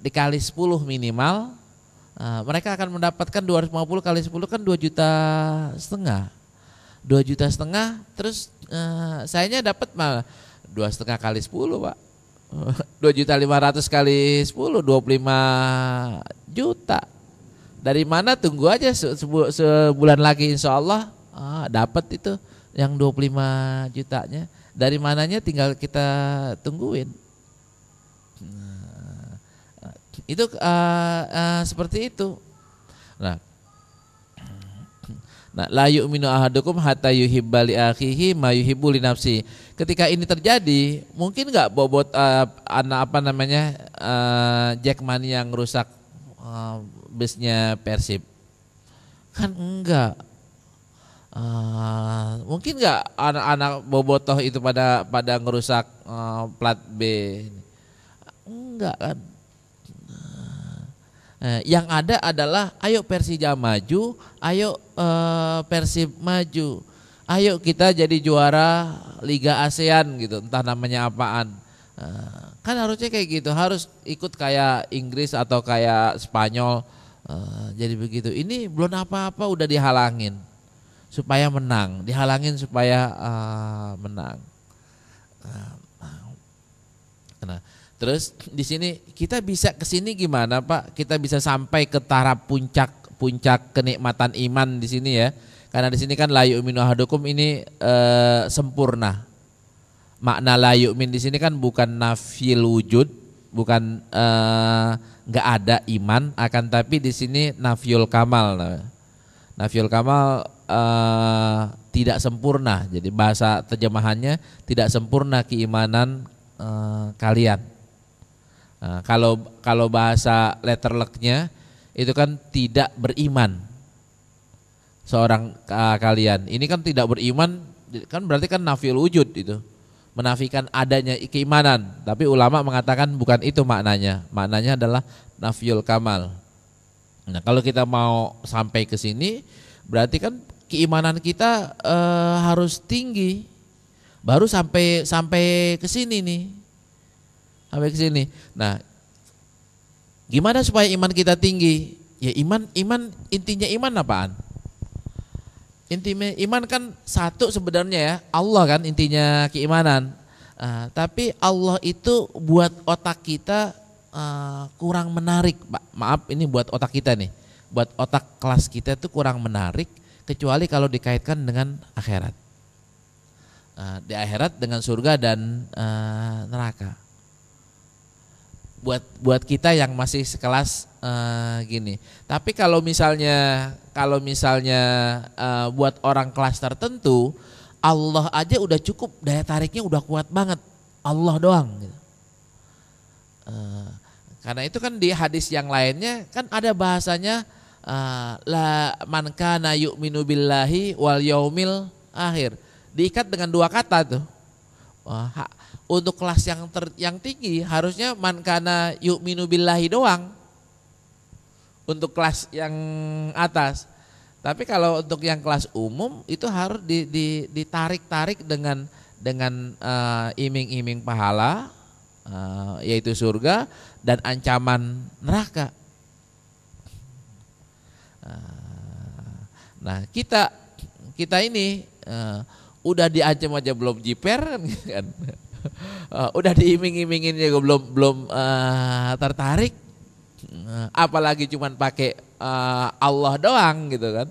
dikali 10 minimal, mereka akan mendapatkan 250 kali 10 kan 2,5 juta. 2,5 juta, terus sayanya dapat malah 2,5 kali 10 Pak. 2.500.000 kali 10 25 juta. Dari mana? Tunggu aja sebulan lagi insya Allah dapat itu yang 25 jutanya. Dari mananya tinggal kita tungguin. Itu seperti itu. Nah, la yu'minu ahadukum hatta yuhibba li akhihi ma yuhibbu li nafsi. Ketika ini terjadi, mungkin enggak bobot Jackmania yang rusak busnya Persib? Kan enggak. Mungkin enggak anak-anak bobotoh itu pada ngerusak plat B? Enggak kan. Yang ada adalah ayo Persija maju, ayo Persib maju, ayo kita jadi juara Liga ASEAN gitu, entah namanya apaan. Kan harusnya kayak gitu, harus ikut kayak Inggris atau kayak Spanyol. Jadi begitu. Ini belum apa-apa udah dihalangin supaya menang, dihalangin supaya menang. Nah, terus di sini kita bisa ke sini gimana Pak? Kita bisa sampai ke taraf puncak kenikmatan iman di sini ya. Karena di sini kan la yu'minu ahadukum ini sempurna. Makna la yu'min di sini kan bukan nafil wujud, bukan enggak ada iman, akan tapi di sini nafyul kamal. Nafyul kamal tidak sempurna. Jadi bahasa terjemahannya tidak sempurna keimanan kalian. Kalau bahasa letterleknya itu kan tidak beriman seorang kalian. Ini kan tidak beriman kan berarti kan nafil wujud itu, menafikan adanya keimanan. Tapi ulama mengatakan bukan itu maknanya. Maknanya adalah nafyul kamal. Nah, kalau kita mau sampai ke sini berarti kan keimanan kita harus tinggi. Baru sampai ke sini nih. Sampai ke sini. Nah, gimana supaya iman kita tinggi? Ya iman intinya iman apaan? Intinya iman kan satu sebenarnya ya, Allah kan intinya keimanan. Tapi Allah itu buat otak kita kurang menarik, Pak. Maaf ini buat otak kita nih, buat otak kelas kita itu kurang menarik kecuali kalau dikaitkan dengan akhirat. Di akhirat dengan surga dan neraka. Buat kita yang masih sekelas gini. Tapi kalau misalnya buat orang kelas tertentu, Allah aja udah cukup, daya tariknya udah kuat banget, Allah doang. Gitu. Karena itu kan di hadis yang lainnya kan ada bahasanya la man kana yu'minu billahi wal yaumil akhir. Diikat dengan dua kata tuh. Untuk kelas yang tinggi harusnya man kana yu'minu billahi doang. Untuk kelas yang atas. Tapi kalau untuk yang kelas umum itu harus ditarik-tarik dengan iming-iming pahala, yaitu surga dan ancaman neraka. Nah kita ini udah diancam aja belum jiper kan. Udah diiming-imingin juga belum tertarik, apalagi cuman pakai Allah doang gitu kan.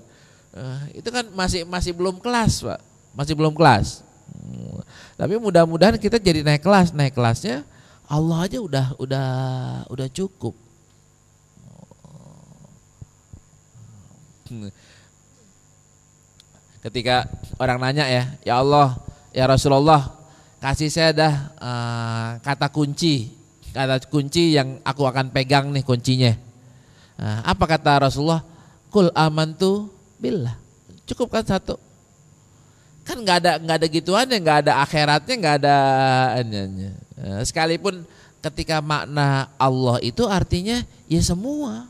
Itu kan masih belum kelas, Pak, masih belum kelas. Tapi mudah-mudahan kita jadi naik kelasnya Allah aja udah cukup. Ketika orang nanya ya Allah, ya Rasulullah, kasih saya dah kata kunci yang aku akan pegang nih kuncinya. Apa kata Rasulullah? Qul amantu billah. Cukup kan satu. Kan nggak ada gituannya, nggak ada akhiratnya, nggak ada anjanya. Sekalipun ketika makna Allah itu artinya ya semua.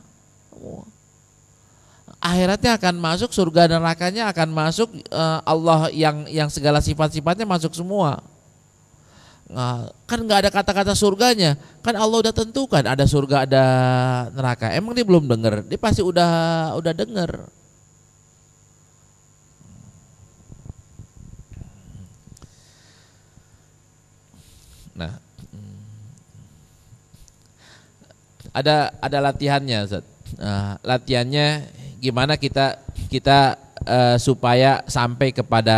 Akhiratnya akan masuk, surga dan nerakanya akan masuk, Allah yang segala sifat-sifatnya masuk semua. Kan nggak ada kata-kata surganya, kan Allah udah tentukan ada surga ada neraka. Emang dia belum dengar? Dia pasti udah dengar. Nah, ada latihannya, Ustaz. Latihannya gimana kita supaya sampai kepada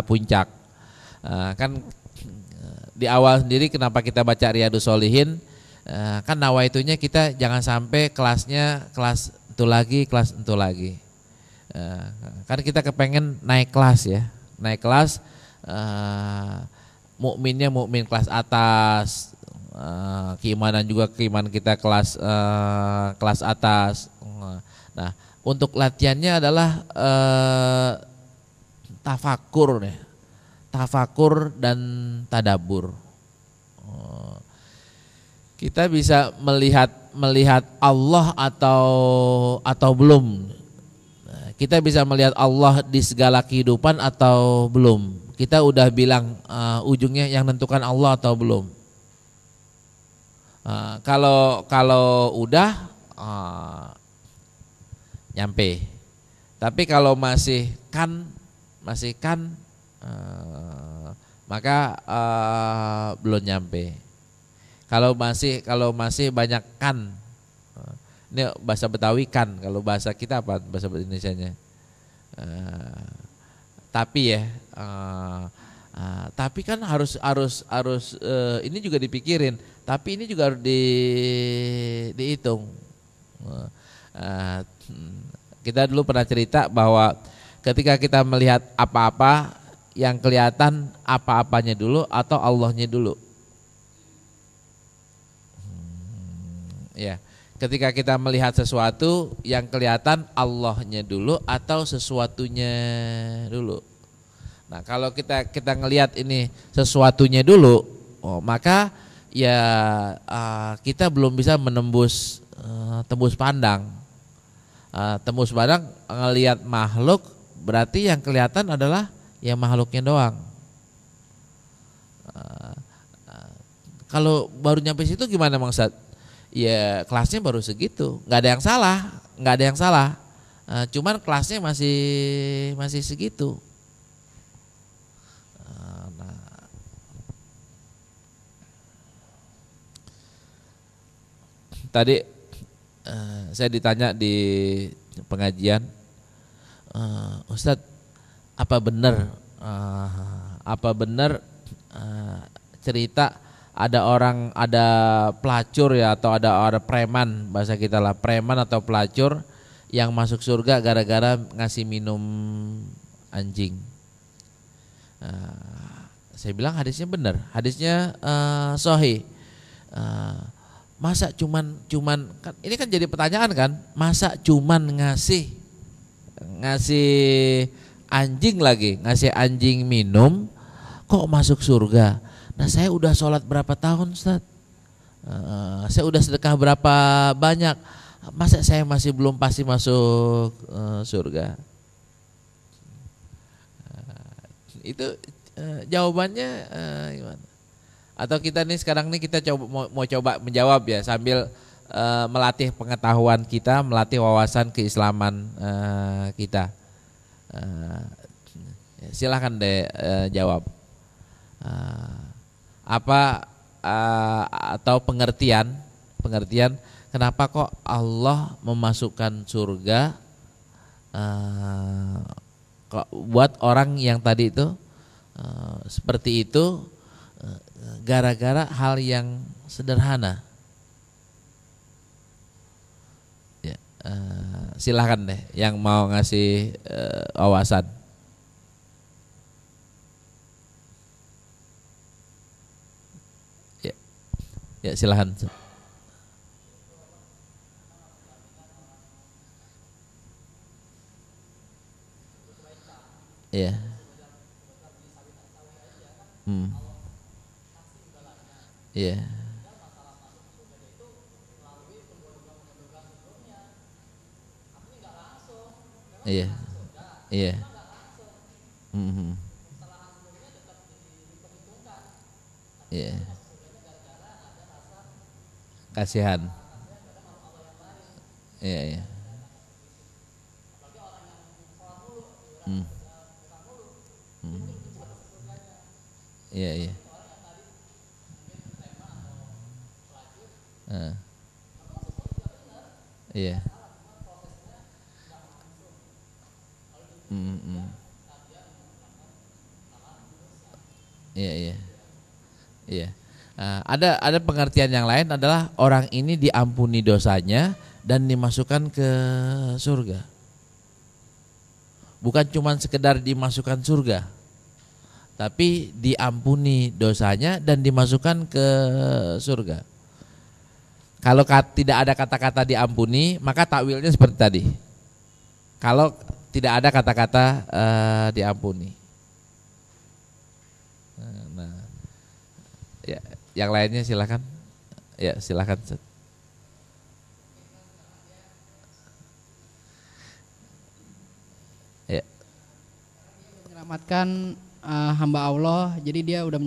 puncak. Kan di awal sendiri kenapa kita baca Riyadhus Shalihin, kan nawaitunya kita jangan sampai kelasnya kelas itu lagi. Kan kita kepengen naik kelas ya, naik kelas, mukminnya mukmin kelas atas, keimanan juga keimanan kita kelas atas. Nah, untuk latihannya adalah tafakur ya. Tafakur dan tadabur. Kita bisa melihat Allah atau belum. Kita bisa melihat Allah di segala kehidupan atau belum. Kita udah bilang ujungnya yang menentukan Allah atau belum. Kalau udah nyampe. Tapi kalau masih kan maka belum nyampe. Kalau masih banyak kan, ini bahasa Betawi kan, kalau bahasa kita apa bahasa Indonesianya? Tapi ya, tapi kan harus ini juga dipikirin. Tapi ini juga harus dihitung. Kita dulu pernah cerita bahwa ketika kita melihat apa-apa, yang kelihatan apa-apanya dulu atau Allahnya dulu. Ya, ketika kita melihat sesuatu, yang kelihatan Allahnya dulu atau sesuatunya dulu. Nah, kalau kita ngelihat ini sesuatunya dulu, maka ya kita belum bisa menembus tembus pandang. Tembus pandang ngelihat makhluk, berarti yang kelihatan adalah ya makhluknya doang. Kalau baru nyampe situ gimana Bang Ustaz? Ya kelasnya baru segitu, nggak ada yang salah. Cuman kelasnya masih segitu. Tadi saya ditanya di pengajian, Ustadz, apa benar cerita ada pelacur ya, atau ada preman, bahasa kita lah, preman atau pelacur yang masuk surga gara-gara ngasih minum anjing. Saya bilang hadisnya benar, hadisnya sahih. Masa cuman kan, ini kan jadi pertanyaan kan, masa cuman ngasih anjing lagi, ngasih anjing minum kok masuk surga? Nah, saya udah sholat berapa tahun, Ustaz? Saya udah sedekah berapa banyak? Masa saya masih belum pasti masuk surga? Itu jawabannya gimana? Atau kita nih sekarang nih kita mau coba menjawab ya, sambil melatih pengetahuan kita, melatih wawasan keislaman kita. Silahkan deh jawab. Apa atau pengertian kenapa kok Allah memasukkan surga buat orang yang tadi itu seperti itu, gara-gara hal yang sederhana. Ya, silahkan deh yang mau ngasih wawasan. Ya silahkan. Iya. Iya. Iya. Iya. Iya. Kasihan. Iya, iya. Iya, iya. Iya. Iya, iya. Iya. Ada pengertian yang lain adalah orang ini diampuni dosanya dan dimasukkan ke surga. Bukan cuma sekedar dimasukkan surga, tapi diampuni dosanya dan dimasukkan ke surga. Kalau tidak ada kata-kata diampuni, maka takwilnya seperti tadi. Kalau tidak ada kata-kata diampuni. Nah, ya, yang lainnya silakan. Ya, silakan. Ya. Menyelamatkan hamba Allah, jadi dia udah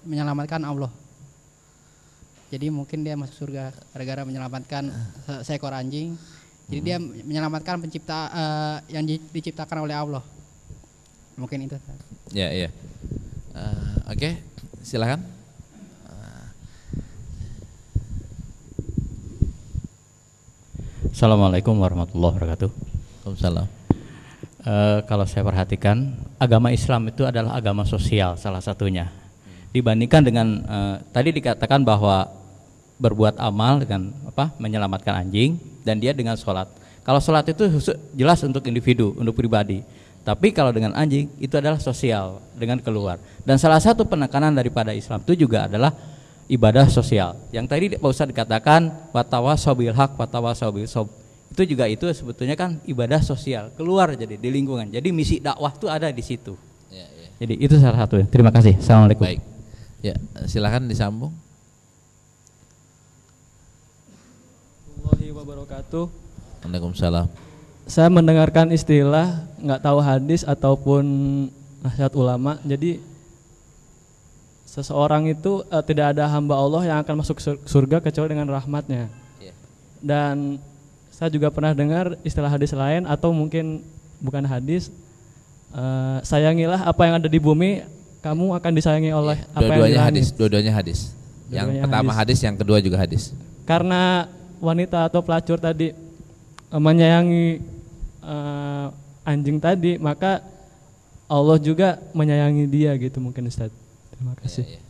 menyelamatkan Allah. Jadi mungkin dia masuk surga gara-gara menyelamatkan seekor anjing. Jadi dia menyelamatkan pencipta yang diciptakan oleh Allah. Mungkin itu. Ya, ya. Oke, silakan. Assalamualaikum warahmatullahi wabarakatuh. Waalaikumsalam. Kalau saya perhatikan, agama Islam itu adalah agama sosial salah satunya. Dibandingkan dengan tadi dikatakan bahwa berbuat amal dengan menyelamatkan anjing, dan dia dengan sholat. Kalau sholat itu jelas untuk individu, untuk pribadi. Tapi kalau dengan anjing itu adalah sosial dengan keluar. Dan salah satu penekanan daripada Islam itu juga adalah ibadah sosial. Yang tadi Pak Ustadz dikatakan watawasau bil haq watawasau bil sabr. Itu juga itu sebetulnya kan ibadah sosial, keluar jadi di lingkungan. Jadi misi dakwah itu ada di situ. Ya, ya. Jadi itu salah satu. Terima kasih. Assalamualaikum. Baik. Ya, silakan disambung. Warahmatullahi wabarakatuh. Waalaikumsalam. Saya mendengarkan istilah nggak tahu hadis ataupun nasihat ulama. Jadi seseorang itu tidak ada hamba Allah yang akan masuk surga kecuali dengan rahmatnya. Yeah. Dan saya juga pernah dengar istilah hadis lain atau mungkin bukan hadis, sayangilah apa yang ada di bumi, kamu akan disayangi oleh apa yang di langit. Dua-duanya hadis. Yang Dua-duanya pertama hadis, yang kedua juga hadis. Karena wanita atau pelacur tadi menyayangi anjing tadi, maka Allah juga menyayangi dia gitu mungkin Ustaz. Terima kasih. Ya.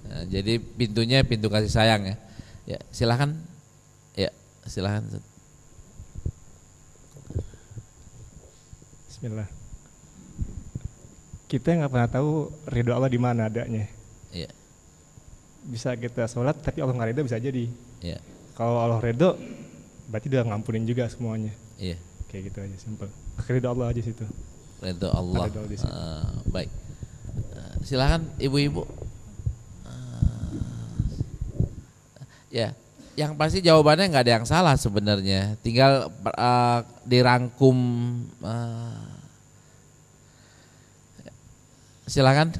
Nah, jadi pintunya pintu kasih sayang ya. Ya, silakan. Ya, silakan. Bismillah. Kita nggak pernah tahu ridho Allah di mana adanya. Iya. Bisa kita sholat tapi Allah nggak ridho, bisa jadi. Iya. Kalau Allah ridho, berarti dia ngampunin juga semuanya. Iya. Kayak gitu aja, simpel. Ridho Allah aja situ. Ridho Allah. Ridho di situ. Baik. Silakan ibu-ibu. Ya, yang pasti jawabannya nggak ada yang salah sebenarnya. Tinggal dirangkum. Silakan.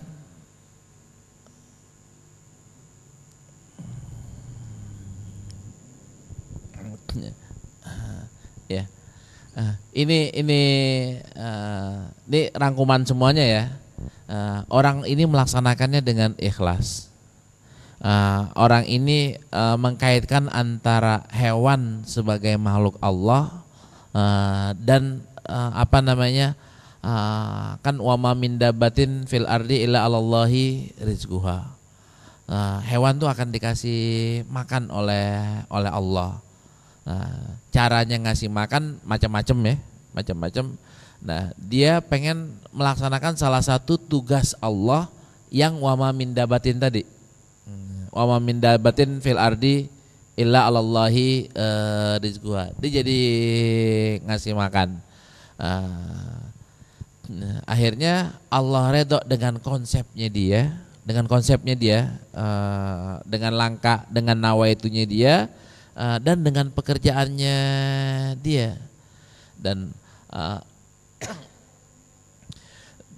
Ya. Ini rangkuman semuanya ya. Orang ini melaksanakannya dengan ikhlas. Orang ini mengkaitkan antara hewan sebagai makhluk Allah dan kan wama min dabatin fil ardi illa 'alallahi rizquha. Hewan tuh akan dikasih makan oleh Allah. Caranya ngasih makan macam-macam ya, macam-macam. Nah, dia pengen melaksanakan salah satu tugas Allah yang wama min dabatin tadi. Wama min dabatin fil ardi illa 'alallahi rizquha. Dia jadi ngasih makan. Akhirnya Allah redho dengan konsepnya dia, dengan langkah, dengan nawaitunya dia, dan dengan pekerjaannya dia. Dan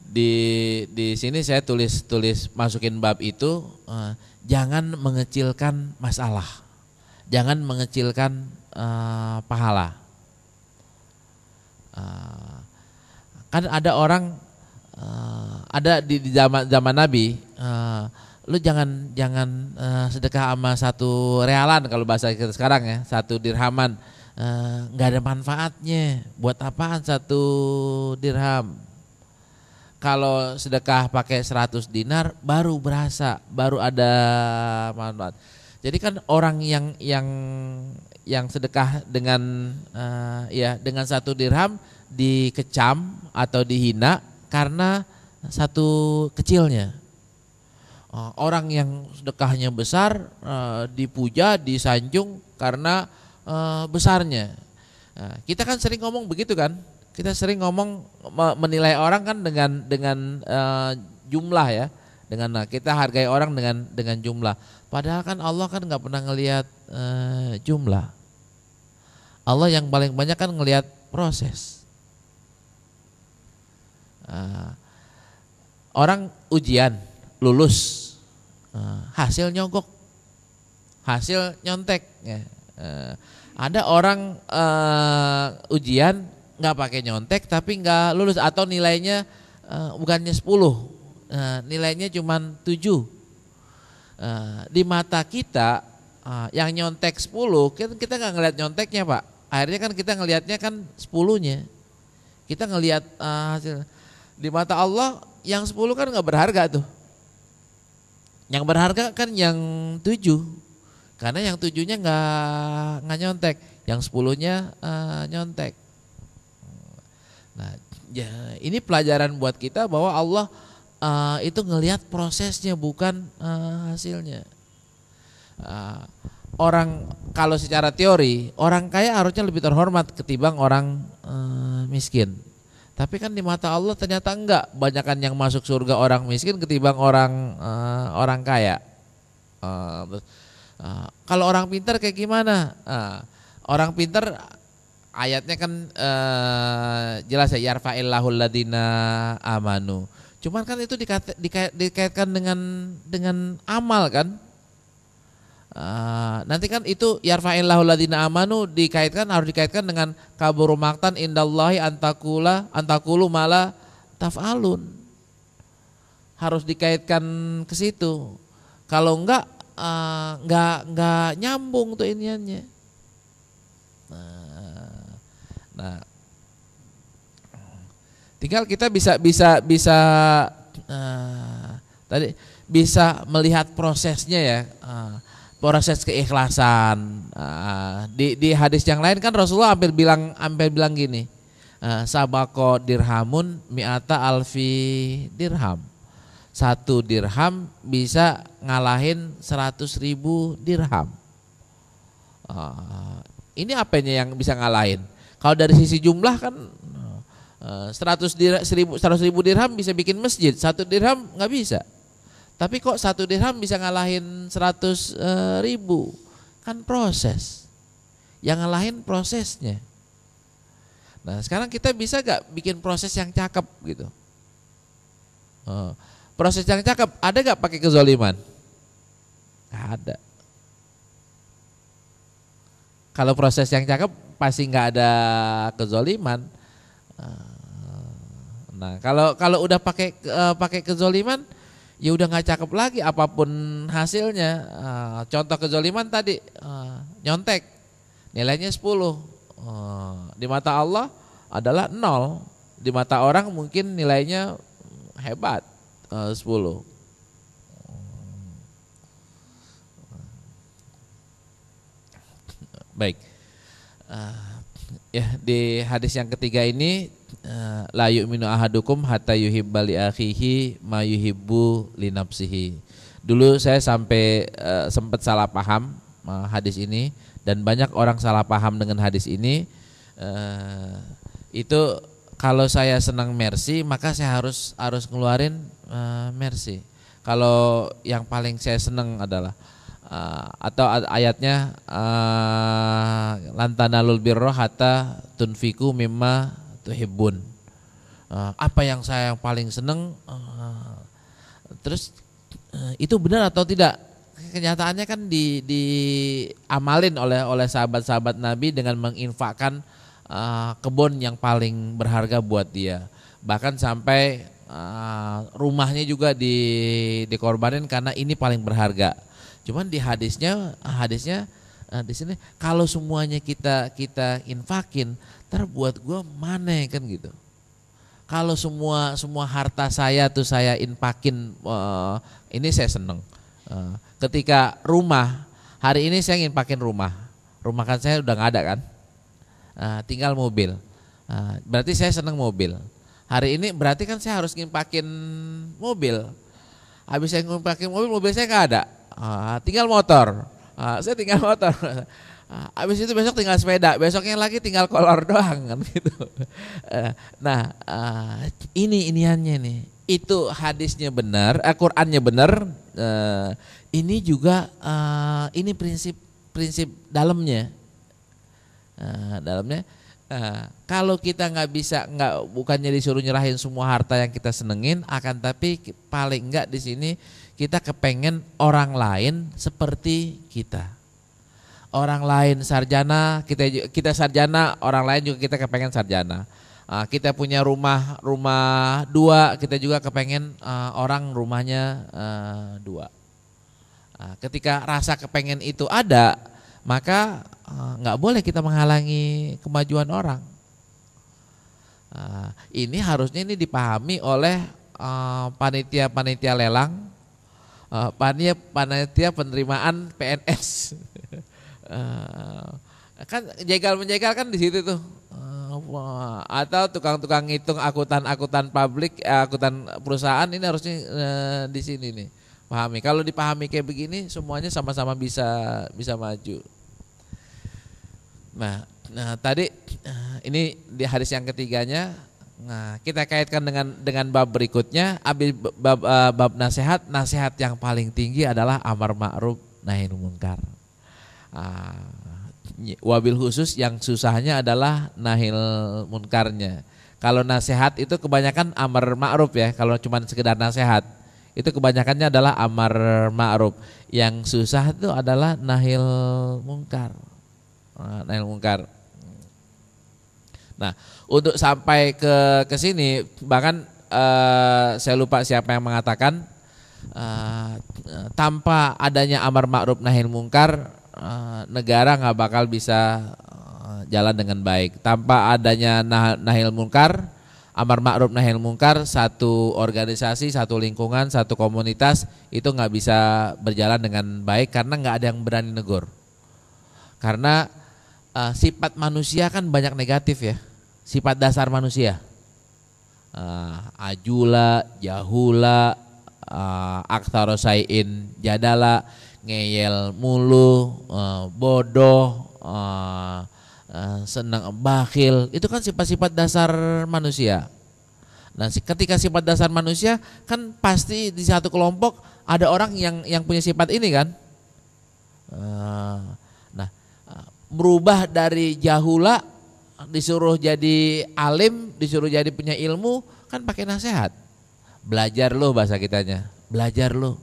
di sini saya tulis masukin bab itu, jangan mengecilkan masalah, jangan mengecilkan pahala. Kan ada orang ada di zaman Nabi, lu jangan sedekah sama 1 realan kalau bahasa kita sekarang ya, 1 dirhaman, nggak ada manfaatnya. Buat apaan 1 dirham? Kalau sedekah pakai 100 dinar baru berasa, baru ada manfaat. Jadi kan orang yang sedekah dengan dengan 1 dirham dikecam atau dihina karena 1 kecilnya. Orang yang sedekahnya besar dipuja, disanjung karena besarnya. Kita kan sering ngomong begitu kan? Kita sering ngomong menilai orang kan dengan jumlah ya. Kita hargai orang dengan jumlah. Padahal kan Allah kan nggak pernah ngelihat jumlah. Allah yang paling banyak kan ngelihat proses. Orang ujian lulus, hasil nyogok, hasil nyontek ya. Ada orang ujian nggak pakai nyontek tapi nggak lulus, atau nilainya bukannya 10, nilainya cuma 7. Di mata kita yang nyontek 10, kita nggak ngelihat nyonteknya Pak. Akhirnya kan kita ngelihatnya kan 10-nya. Kita ngelihat hasil. Di mata Allah yang 10 kan nggak berharga tuh. Yang berharga kan yang 7. Karena yang 7-nya nggak nyontek, yang 10-nya nyontek. Nah, ya ini pelajaran buat kita bahwa Allah itu ngelihat prosesnya bukan hasilnya. Orang kalau secara teori orang kaya harusnya lebih terhormat ketimbang orang miskin. Tapi kan di mata Allah ternyata enggak, banyakan yang masuk surga orang miskin ketimbang orang kaya. Kalau orang pintar kayak gimana? Orang pintar ayatnya kan jelas ya, yarfa'illahul ladina amanu. Cuman kan itu dikaitkan dengan amal kan. nanti kan itu yarfa'illahu ladina amanu harus dikaitkan dengan kaburu maktan indallahi antakulu mala taf'alun. Harus dikaitkan ke situ. Kalau enggak nyambung tuh iniannya. Nah, tinggal kita bisa tadi bisa melihat prosesnya ya, proses keikhlasan. Di hadis yang lain kan Rasulullah hampir bilang gini, sabako dirhamun mi'ata alfi dirham. 1 dirham bisa ngalahin 100.000 dirham. Ini apanya yang bisa ngalahin? Kalau dari sisi jumlah kan 100.000 dirham bisa bikin masjid, 1 dirham nggak bisa. Tapi kok 1 dirham bisa ngalahin 100.000? Kan proses. Yang ngalahin prosesnya. Nah sekarang kita bisa gak bikin proses yang cakep gitu? Proses yang cakep ada gak pakai kezoliman? Gak ada. Kalau proses yang cakep pasti gak ada kezoliman. Nah kalau udah pakai kezoliman, ya udah nggak cakep lagi apapun hasilnya. Contoh kezoliman tadi, nyontek nilainya 10, di mata Allah adalah 0, di mata orang mungkin nilainya hebat, 10. Baik, ya di hadis yang ketiga ini, la yu'minu ahadukum hatta yuhibba li akhihi ma yuhibbu li nafsihi. Dulu saya sampai sempat salah paham hadis ini, dan banyak orang salah paham dengan hadis ini. Itu kalau saya senang mercy maka saya harus ngeluarin mercy. Kalau yang paling saya senang adalah atau ayatnya lantanalul birra hatta tunfiku mimma tuhibbun. Apa yang saya paling seneng, terus itu benar atau tidak? Kenyataannya kan diamalin oleh sahabat-sahabat Nabi dengan menginfakkan kebun yang paling berharga buat dia. Bahkan sampai rumahnya juga dikorbanin karena ini paling berharga. Cuman di hadisnya di sini kalau semuanya kita infakin, ntar buat gue mana kan gitu. Kalau semua harta saya tuh saya infakin, ini saya seneng. Ketika rumah, hari ini saya infakin rumah kan saya udah nggak ada kan, tinggal mobil. Berarti saya seneng mobil. Hari ini berarti kan saya harus nginfakin mobil. Habis saya nginfakin mobil saya nggak ada. Tinggal motor. Saya tinggal motor. Habis itu besok tinggal sepeda, besoknya lagi tinggal kolor doang kan gitu. Nah, iniannya nih. Itu hadisnya benar, Qur'annya benar. Ini juga ini prinsip dalamnya. Kalau kita bukannya disuruh nyerahin semua harta yang kita senengin, akan tapi paling enggak di sini kita kepengen orang lain seperti kita. Orang lain sarjana, kita sarjana, orang lain juga kita kepengen sarjana. Kita punya rumah 2, kita juga kepengen orang rumahnya 2. Ketika rasa kepengen itu ada, maka nggak boleh kita menghalangi kemajuan orang. Ini harusnya dipahami oleh panitia lelang, panitia penerimaan PNS. Kan jegal-menjegal kan di situ tuh. Atau tukang-tukang ngitung akuntan publik, akuntan perusahaan, ini harusnya di sini nih. Pahami. Kalau dipahami kayak begini, semuanya sama-sama bisa maju. Nah tadi ini di hadis yang ketiganya. Nah, kita kaitkan dengan bab berikutnya, bab nasihat yang paling tinggi adalah amar ma'ruf nahi munkar. Wabil khusus yang susahnya adalah nahil munkarnya. Kalau nasihat itu kebanyakan amar ma'ruf ya, kalau cuma sekedar nasihat Itu kebanyakannya adalah amar ma'ruf. Yang susah itu adalah nahil mungkar. Nahil mungkar. Nah, untuk sampai ke sini bahkan saya lupa siapa yang mengatakan tanpa adanya amar ma'ruf nahi mungkar negara nggak bakal bisa jalan dengan baik. Tanpa adanya nahi mungkar, amar ma'ruf nahi mungkar, satu organisasi, satu lingkungan, satu komunitas itu nggak bisa berjalan dengan baik karena nggak ada yang berani negur. Karena sifat manusia kan banyak negatif ya. Sifat dasar manusia, ajula, jahula, aktarosaiin, jadala, ngeyel mulu, bodoh, senang, bakhil, itu kan sifat-sifat dasar manusia. Nah, ketika sifat dasar manusia kan pasti di satu kelompok ada orang yang punya sifat ini kan. Nah, berubah dari jahula disuruh jadi alim, disuruh jadi punya ilmu, kan pakai nasihat. Belajar lo bahasa kitanya, belajar lo.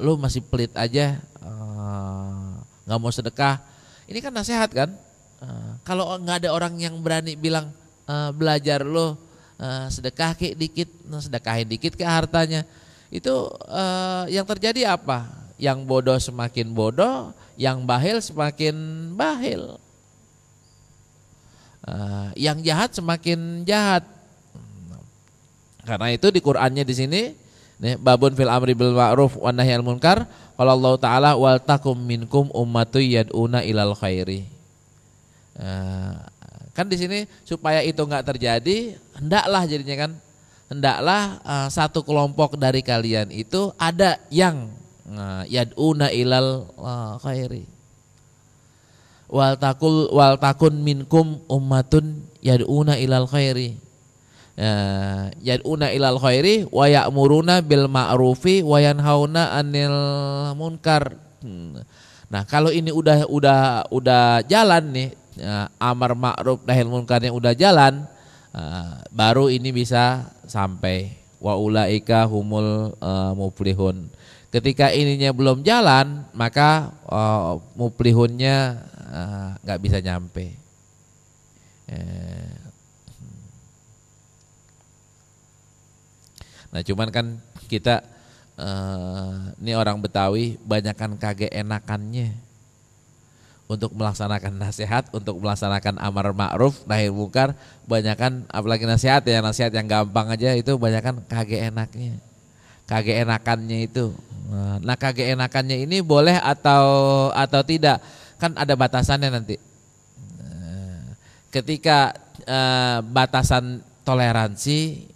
Lo masih pelit aja, nggak mau sedekah. Ini kan nasihat kan. Kalau nggak ada orang yang berani bilang belajar lo, sedekah ke dikit, sedekahin dikit ke hartanya. Itu yang terjadi apa? Yang bodoh semakin bodoh, yang bahil semakin bahil. Yang jahat semakin jahat. Karena itu di Qur'annya di sini nih, babun fil amri bil ma'ruf wan nahyi anil munkar, qala Allah taala wal takum minkum ummatun yad'una ilal khairi. Kan di sini supaya itu enggak terjadi, hendaklah jadinya kan, hendaklah satu kelompok dari kalian itu ada yang yad'una ilal khairi. Wal takun minkum ummatun yad'una ilal khairi. Yad'una ilal khairi wa ya'muruna bil ma'rufi wa yanhauna 'anil munkar. Nah, kalau ini udah jalan nih, amar ma'ruf nahi munkarnya udah jalan, baru ini bisa sampai wa ulaika humul muflihun. Ketika ininya belum jalan, maka muflihunnya nggak bisa nyampe. Nah, cuman kan kita ini orang Betawi banyakan kagak enakannya untuk melaksanakan nasihat, untuk melaksanakan amar ma'ruf nahi munkar, banyakan apalagi nasihat yang gampang aja itu banyakan kagak enaknya. Kagak enakannya itu. Nah, kagak enakannya ini boleh atau tidak? Kan ada batasannya nanti. Ketika batasan toleransi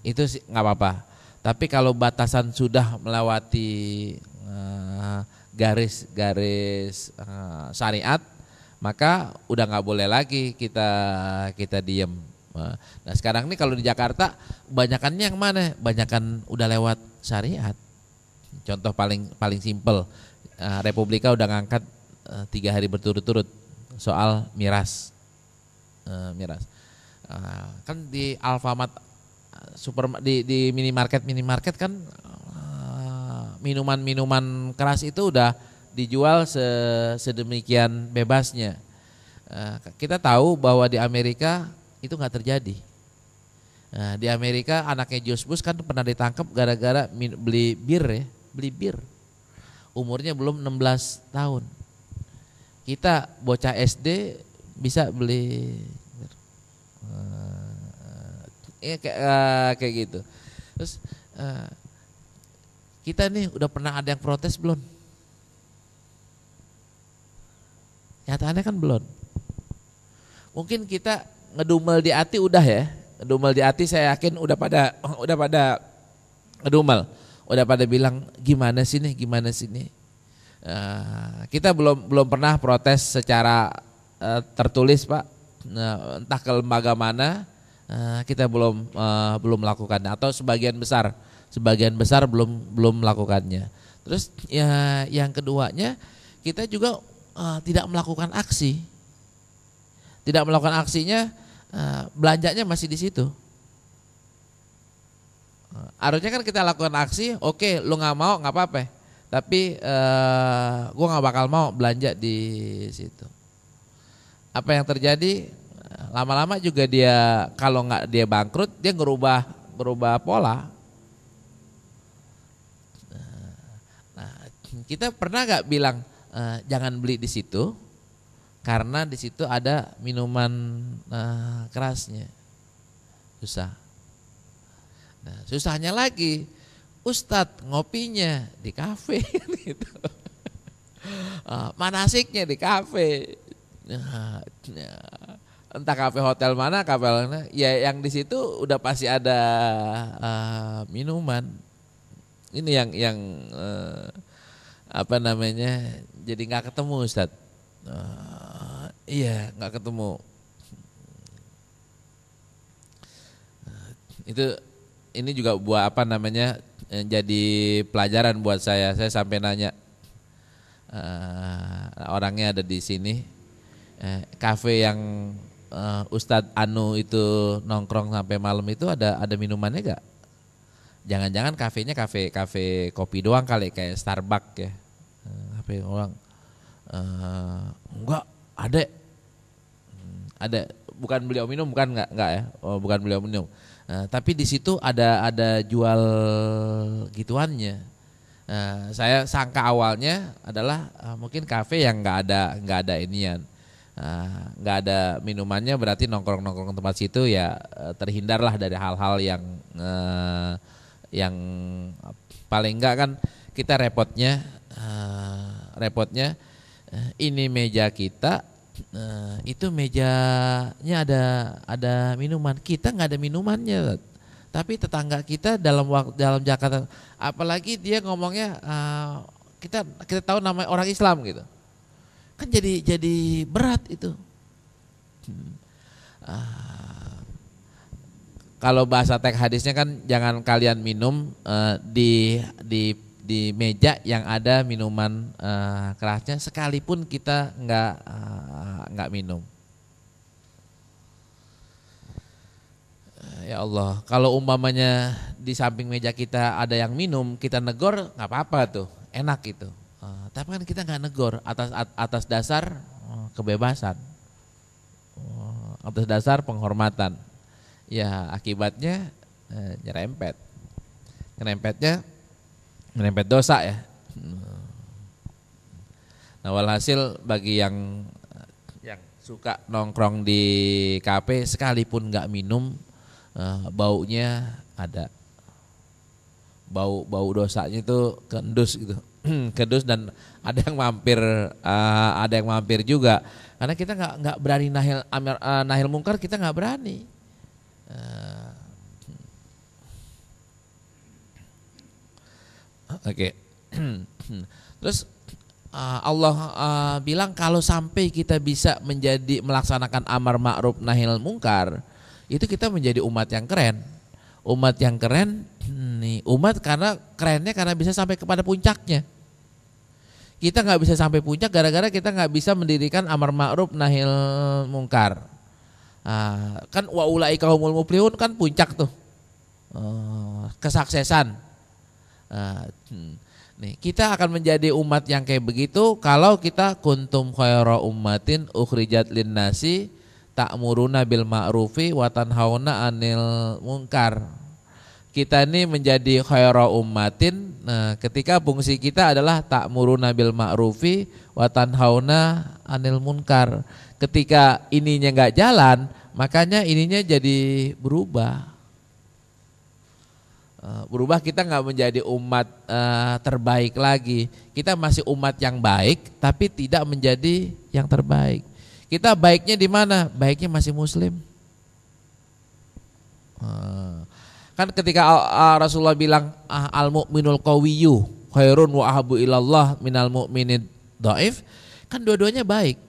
itu sih nggak apa-apa. Tapi kalau batasan sudah melewati garis syariat, maka udah nggak boleh lagi kita diem. Nah, sekarang ini kalau di Jakarta banyakannya yang mana? Banyakan udah lewat syariat. Contoh paling simpel, Republika udah ngangkat 3 hari berturut-turut soal miras. Kan di Alfamart, di minimarket kan minuman keras itu udah dijual sedemikian bebasnya. Kita tahu bahwa di Amerika itu nggak terjadi. Di Amerika anaknya George Bush kan pernah ditangkap gara-gara beli bir. Umurnya belum 16 tahun. Kita bocah SD bisa beli kayak gitu. Terus kita nih udah pernah ada yang protes belum? Nyatanya kan belum. Mungkin kita ngedumel di hati udah ya. Ngedumel di hati saya yakin udah pada ngedumel. Udah pada bilang gimana sih nih. Kita belum pernah protes secara tertulis, Pak. Entah ke lembaga mana, kita belum melakukannya, atau sebagian besar belum melakukannya. Terus ya yang keduanya, kita juga tidak melakukan aksi. Tidak melakukan aksinya, belanjanya masih di situ. Harusnya kan kita lakukan aksi, oke, lu nggak mau nggak apa-apa, tapi gue nggak bakal mau belanja di situ. Apa yang terjadi? Lama-lama juga dia kalau nggak dia bangkrut, dia berubah pola. Nah, kita pernah nggak bilang jangan beli di situ karena di situ ada minuman kerasnya, susah. Nah, susahnya lagi, Ustadz ngopinya di kafe, gitu. Manasiknya di kafe. Entah kafe hotel mana, ya yang di situ udah pasti ada minuman. Ini yang apa namanya? Jadi nggak ketemu, Ustadz. Iya, nggak ketemu. Ini juga buat apa namanya? Jadi pelajaran buat saya. Saya sampai nanya orangnya ada di sini. Kafe yang Ustadz Anu itu nongkrong sampai malam itu ada minumannya gak? Jangan-jangan kafenya kafe kopi doang kali, kayak Starbucks ya. Kafe orang enggak ada, bukan beliau minum, bukan enggak ya? Oh, bukan beliau minum. Tapi di situ ada jual gituannya. Saya sangka awalnya adalah mungkin kafe yang nggak ada inian, nggak ada minumannya, berarti nongkrong tempat situ ya terhindarlah dari hal-hal yang paling enggak kan kita repotnya ini meja kita. Itu mejanya ada minuman, kita nggak ada minumannya, tapi tetangga kita dalam Jakarta, apalagi dia ngomongnya kita tahu nama orang Islam gitu, kan jadi berat itu. Kalau bahasa teks hadisnya kan jangan kalian minum di meja yang ada minuman kerasnya, sekalipun kita nggak minum. Ya Allah, kalau umpamanya di samping meja kita ada yang minum, kita negor nggak apa-apa tuh, enak itu. Tapi kan kita nggak negor atas dasar kebebasan, atas dasar penghormatan. Ya akibatnya nyerempet dosa ya. Nah, walhasil bagi yang suka nongkrong di kafe, sekalipun nggak minum, baunya ada, bau dosanya itu kendus gitu. Kendus, dan ada yang mampir juga, karena kita nggak berani nahil mungkar, kita nggak berani. Oke. Terus Allah bilang kalau sampai kita bisa melaksanakan amar ma'ruf nahil mungkar, itu kita menjadi umat yang keren. Umat yang keren nih, umat karena bisa sampai kepada puncaknya. Kita nggak bisa sampai puncak gara-gara kita nggak bisa mendirikan amar ma'ruf nahil mungkar. Kan wa ulaika humul muflihun kan puncak tuh, kesuksesan. Nih, kita akan menjadi umat yang kayak begitu kalau kita kuntum khaira ummatin ukhrijat linnasi ta'muruna bil ma'rufi wa tanhauna 'anil munkar. Kita ini menjadi khaira ummatin ketika fungsi kita adalah ta'muruna bil ma'rufi wa tanhauna 'anil munkar. Ketika ininya enggak jalan, makanya ininya jadi berubah. Kita nggak menjadi umat terbaik lagi. Kita masih umat yang baik, tapi tidak menjadi yang terbaik. Kita baiknya di mana? Baiknya masih muslim. Kan ketika Rasulullah bilang al mu'minul qawiyyu khairun wa ahabbu ilallah minal mu'minid dhaif, kan dua-duanya baik.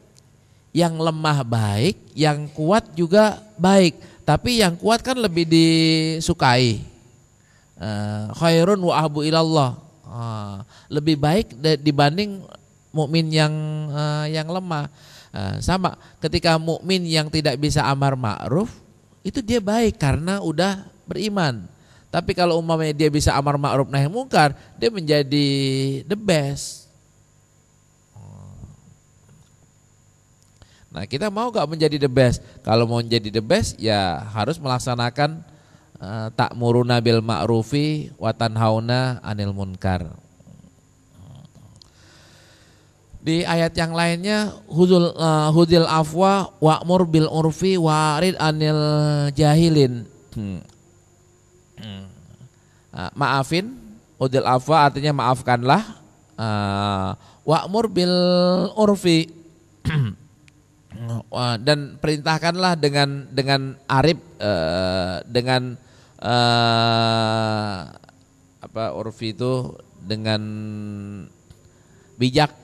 Yang lemah baik, yang kuat juga baik, tapi yang kuat kan lebih disukai. Khairun wa ahabbu ilallah, lebih baik dibanding mukmin yang lemah. Sama ketika mukmin yang tidak bisa amar ma'ruf, itu dia baik karena udah beriman. Tapi kalau umpamanya dia bisa amar ma'ruf nahi mungkar, dia menjadi the best. Nah, kita mau gak menjadi the best? Kalau mau menjadi the best, ya harus melaksanakan ta'muruna bil ma'rufi wa tanhauna 'anil munkar. Di ayat yang lainnya, hudil afwa wa'mur bil urfi wa'rid 'anil jahilin. Maafin, hudil afwa artinya maafkanlah, wa'mur bil urfi dan perintahkanlah dengan arif, dengan urfi itu dengan bijak,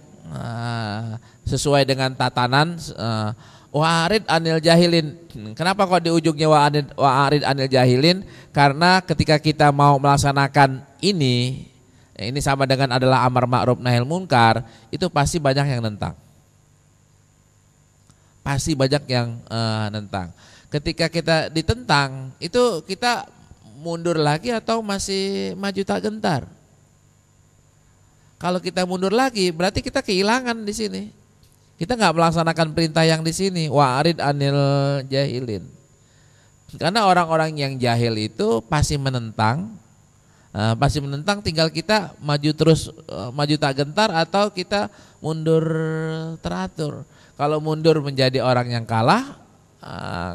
sesuai dengan tatanan. Wa'arid anil jahilin. Kenapa kok di ujungnya wa'arid anil jahilin? Karena ketika kita mau melaksanakan ini sama dengan adalah amar ma'ruf nahil munkar, itu pasti banyak yang nentang. Pasti banyak yang nentang. Ketika kita ditentang, itu kita mundur lagi atau masih maju tak gentar? Kalau kita mundur lagi, berarti kita kehilangan di sini. Kita nggak melaksanakan perintah yang di sini, wa'arid anil jahilin. Karena orang-orang yang jahil itu pasti menentang, tinggal kita maju terus, maju tak gentar atau kita mundur teratur. Kalau mundur menjadi orang yang kalah,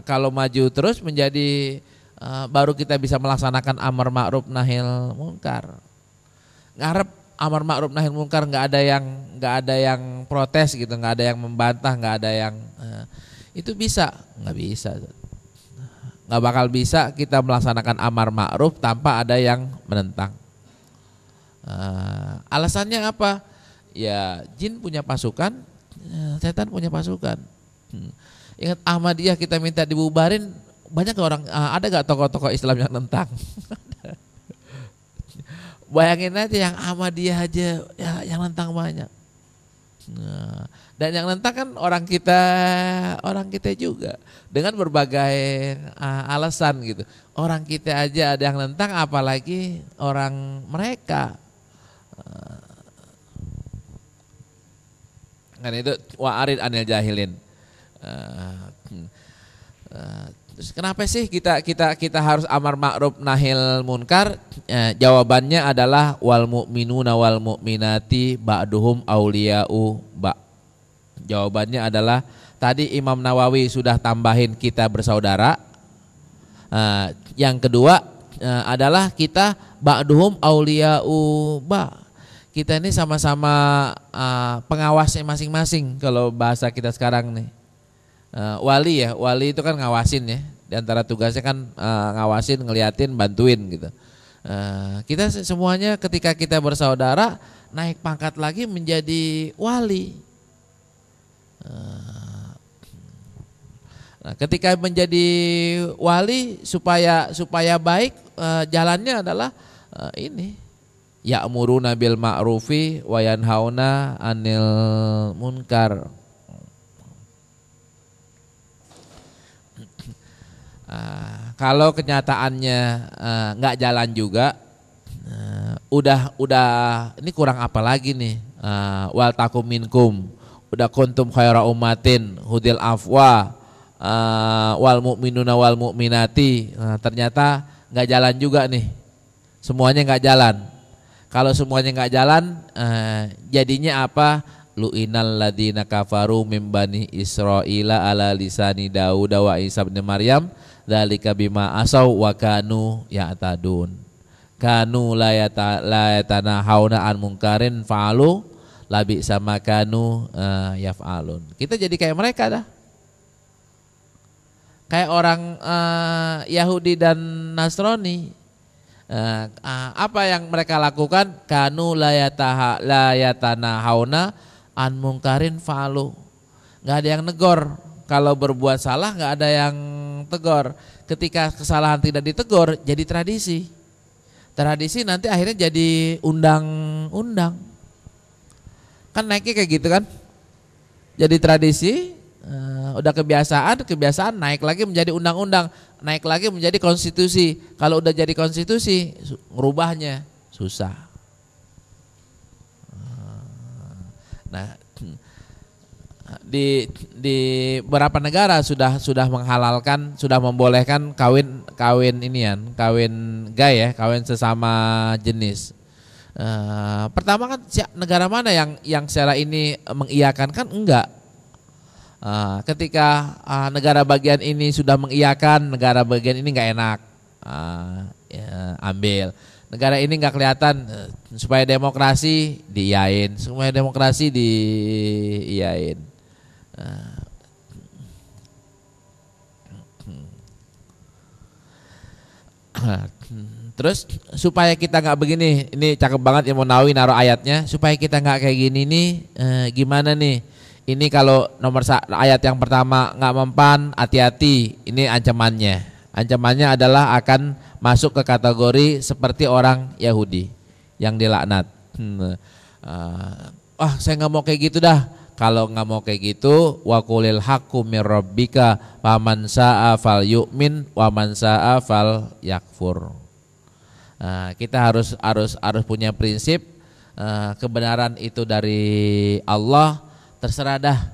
kalau maju terus menjadi baru kita bisa melaksanakan amar ma'ruf nahil munkar. Ngarep amar ma'ruf nahi munkar nggak ada yang protes gitu, nggak ada yang membantah, nggak ada yang itu bisa, nggak bakal bisa kita melaksanakan amar ma'ruf tanpa ada yang menentang. Alasannya apa? Ya jin punya pasukan, setan punya pasukan. Ingat Ahmadiyah kita minta dibubarin, banyak orang, ada gak tokoh-tokoh Islam yang nentang? Bayangin aja yang Ahmadiyah aja ya, yang nentang banyak. Nah, dan yang nentang kan orang kita juga dengan berbagai alasan gitu. Orang kita aja ada yang nentang, apalagi orang mereka. Kan itu wa'arid anil jahilin. Terus kenapa sih kita harus amar ma'ruf nahil munkar? Jawabannya adalah wal mu'minuna wal mu'minati ba'duhum auliya'u ba'. Jawabannya adalah tadi Imam Nawawi sudah tambahin kita bersaudara. Yang kedua adalah kita ba'duhum auliya'u ba'. Kita ini sama-sama pengawasnya masing-masing kalau bahasa kita sekarang nih. Wali itu kan ngawasin ya. Di antara tugasnya kan ngawasin, ngeliatin, bantuin gitu. Kita semuanya ketika kita bersaudara naik pangkat lagi menjadi wali. Nah, ketika menjadi wali supaya baik, jalannya adalah ini. Ya'muruna bil ma'rufi wa yanhauna 'anil munkar. Kalau kenyataannya nggak jalan juga, udah ini kurang apa lagi nih? Wal takum minkum, udah kuntum khaira ummatin hudil afwa wal mu'minuna wal mu'minati. Ternyata nggak jalan juga nih, semuanya nggak jalan. Kalau semuanya nggak jalan, jadinya apa? Lu'inal ladina kafaru min bani Israila ala lisani Daud wa Isa bin Maryam dzalika bima asaw wa kanu ya'tadun. Kanu la yatanahawna an munkarin fa'alu labi sama kanu yaf'alun. Kita jadi kayak mereka dah. Kayak orang Yahudi dan Nasrani. Apa yang mereka lakukan? Kanu la yatanahawna an munkarin fa'alu. Enggak ada yang negor. Kalau berbuat salah enggak ada yang tegur. Ketika kesalahan tidak ditegur, jadi tradisi. Tradisi nanti akhirnya jadi undang-undang. Kan naiknya kayak gitu kan? Jadi tradisi, udah kebiasaan naik lagi menjadi undang-undang, naik lagi menjadi konstitusi. Kalau udah jadi konstitusi, ngerubahnya susah. Nah, di beberapa negara sudah menghalalkan, sudah membolehkan kawin gay ya, kawin sesama jenis. Pertama kan negara mana yang secara ini mengiyakan, kan enggak. Ketika negara bagian ini sudah mengiyakan, negara bagian ini enggak enak, ambil. Negara ini enggak kelihatan, supaya demokrasi diiyain, Terus supaya kita nggak begini, ini cakep banget Imam Nawawi naruh ayatnya, supaya kita nggak kayak gini nih, gimana nih? Ini kalau ayat yang pertama nggak mempan, hati-hati. Ini ancamannya. Ancamannya adalah akan masuk ke kategori seperti orang Yahudi yang dilaknat. Saya nggak mau kayak gitu dah. Kalau nggak mau kayak gitu, wa qulil haqqu mir rabbika faman sa'a fal yu'min wa man sa'a fal yakfur. Kita harus punya prinsip, kebenaran itu dari Allah, terserah dah.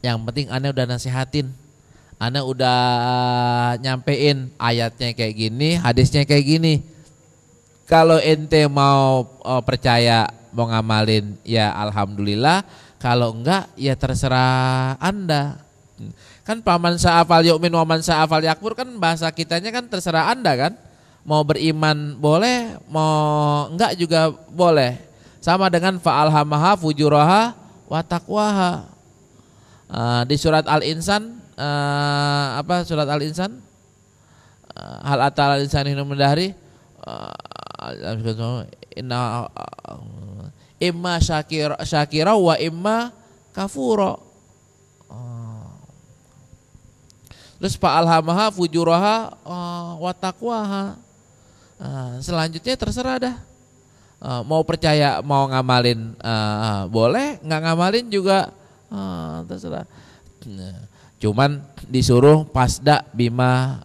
Yang penting ane udah nasihatin, ane udah nyampein ayatnya kayak gini, hadisnya kayak gini. Kalau ente mau percaya, mau ngamalin, ya alhamdulillah. Kalau enggak, ya terserah Anda. Kan paman sa'afal yu'min wa man sa'afal yakfur, kan bahasa kitanya kan terserah Anda kan. Mau beriman boleh, mau enggak juga boleh. Sama dengan fa'alhamaha fujuraha wa taqwaha. Di surat Al-Insan, surat Al-Insan? Hal atal al-insan hinu mendahri, inna imma syakira wa imma kafura. Terus fa'alhamaha fujuraha wa taqwaha. Selanjutnya terserah dah. Mau percaya, mau ngamalin boleh, nggak ngamalin juga terserah. Cuman disuruh pasda bima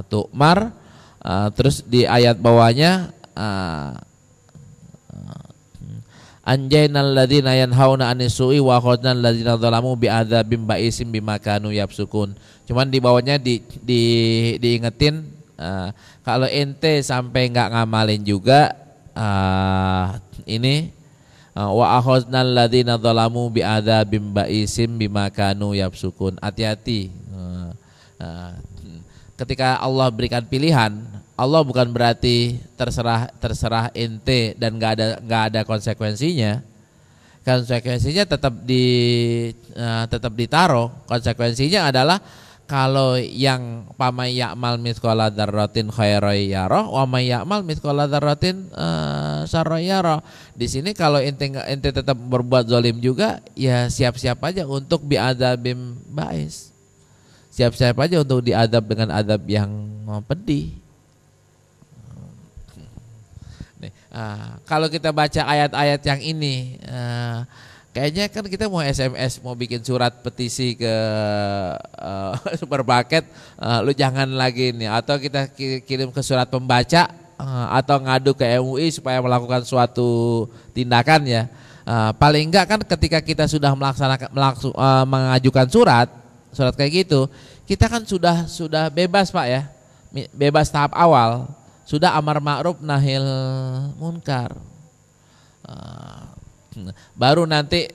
tu'mar. Terus di ayat bawahnya anjainal ladzina yanhauna 'anis su'i wa akhadnal ladzina zalamu bi'adzabim ba'isim bima kanu yafsukun. Cuman di bawahnya diingetin, kalau ente sampai enggak ngamalin juga ini wa akhadnal ladzina zalamu bi'adzabim ba'isim bima kanu yafsukun. Hati-hati. Ketika Allah berikan pilihan, Allah bukan berarti terserah ente dan nggak ada konsekuensinya. Konsekuensinya tetap ditaruh. Konsekuensinya adalah kalau yang pamay ya'mal mithqala dzarratin khairan yarah wa may ya'mal mithqala dzarratin syarran yarah. Di sini kalau ente tetap berbuat zalim juga, ya siap-siap aja untuk bi'adzabim ba'is. Siap-siap aja untuk diadab dengan adab yang pedih. Kalau kita baca ayat-ayat yang ini, kayaknya kan kita mau SMS, mau bikin surat petisi ke Supermarket, lu jangan lagi nih, atau kita kirim ke surat pembaca, atau ngadu ke MUI supaya melakukan suatu tindakan ya. Paling enggak kan ketika kita sudah mengajukan surat kayak gitu, kita kan sudah bebas Pak ya, bebas tahap awal. Sudah amar ma'ruf nahil munkar. Baru nanti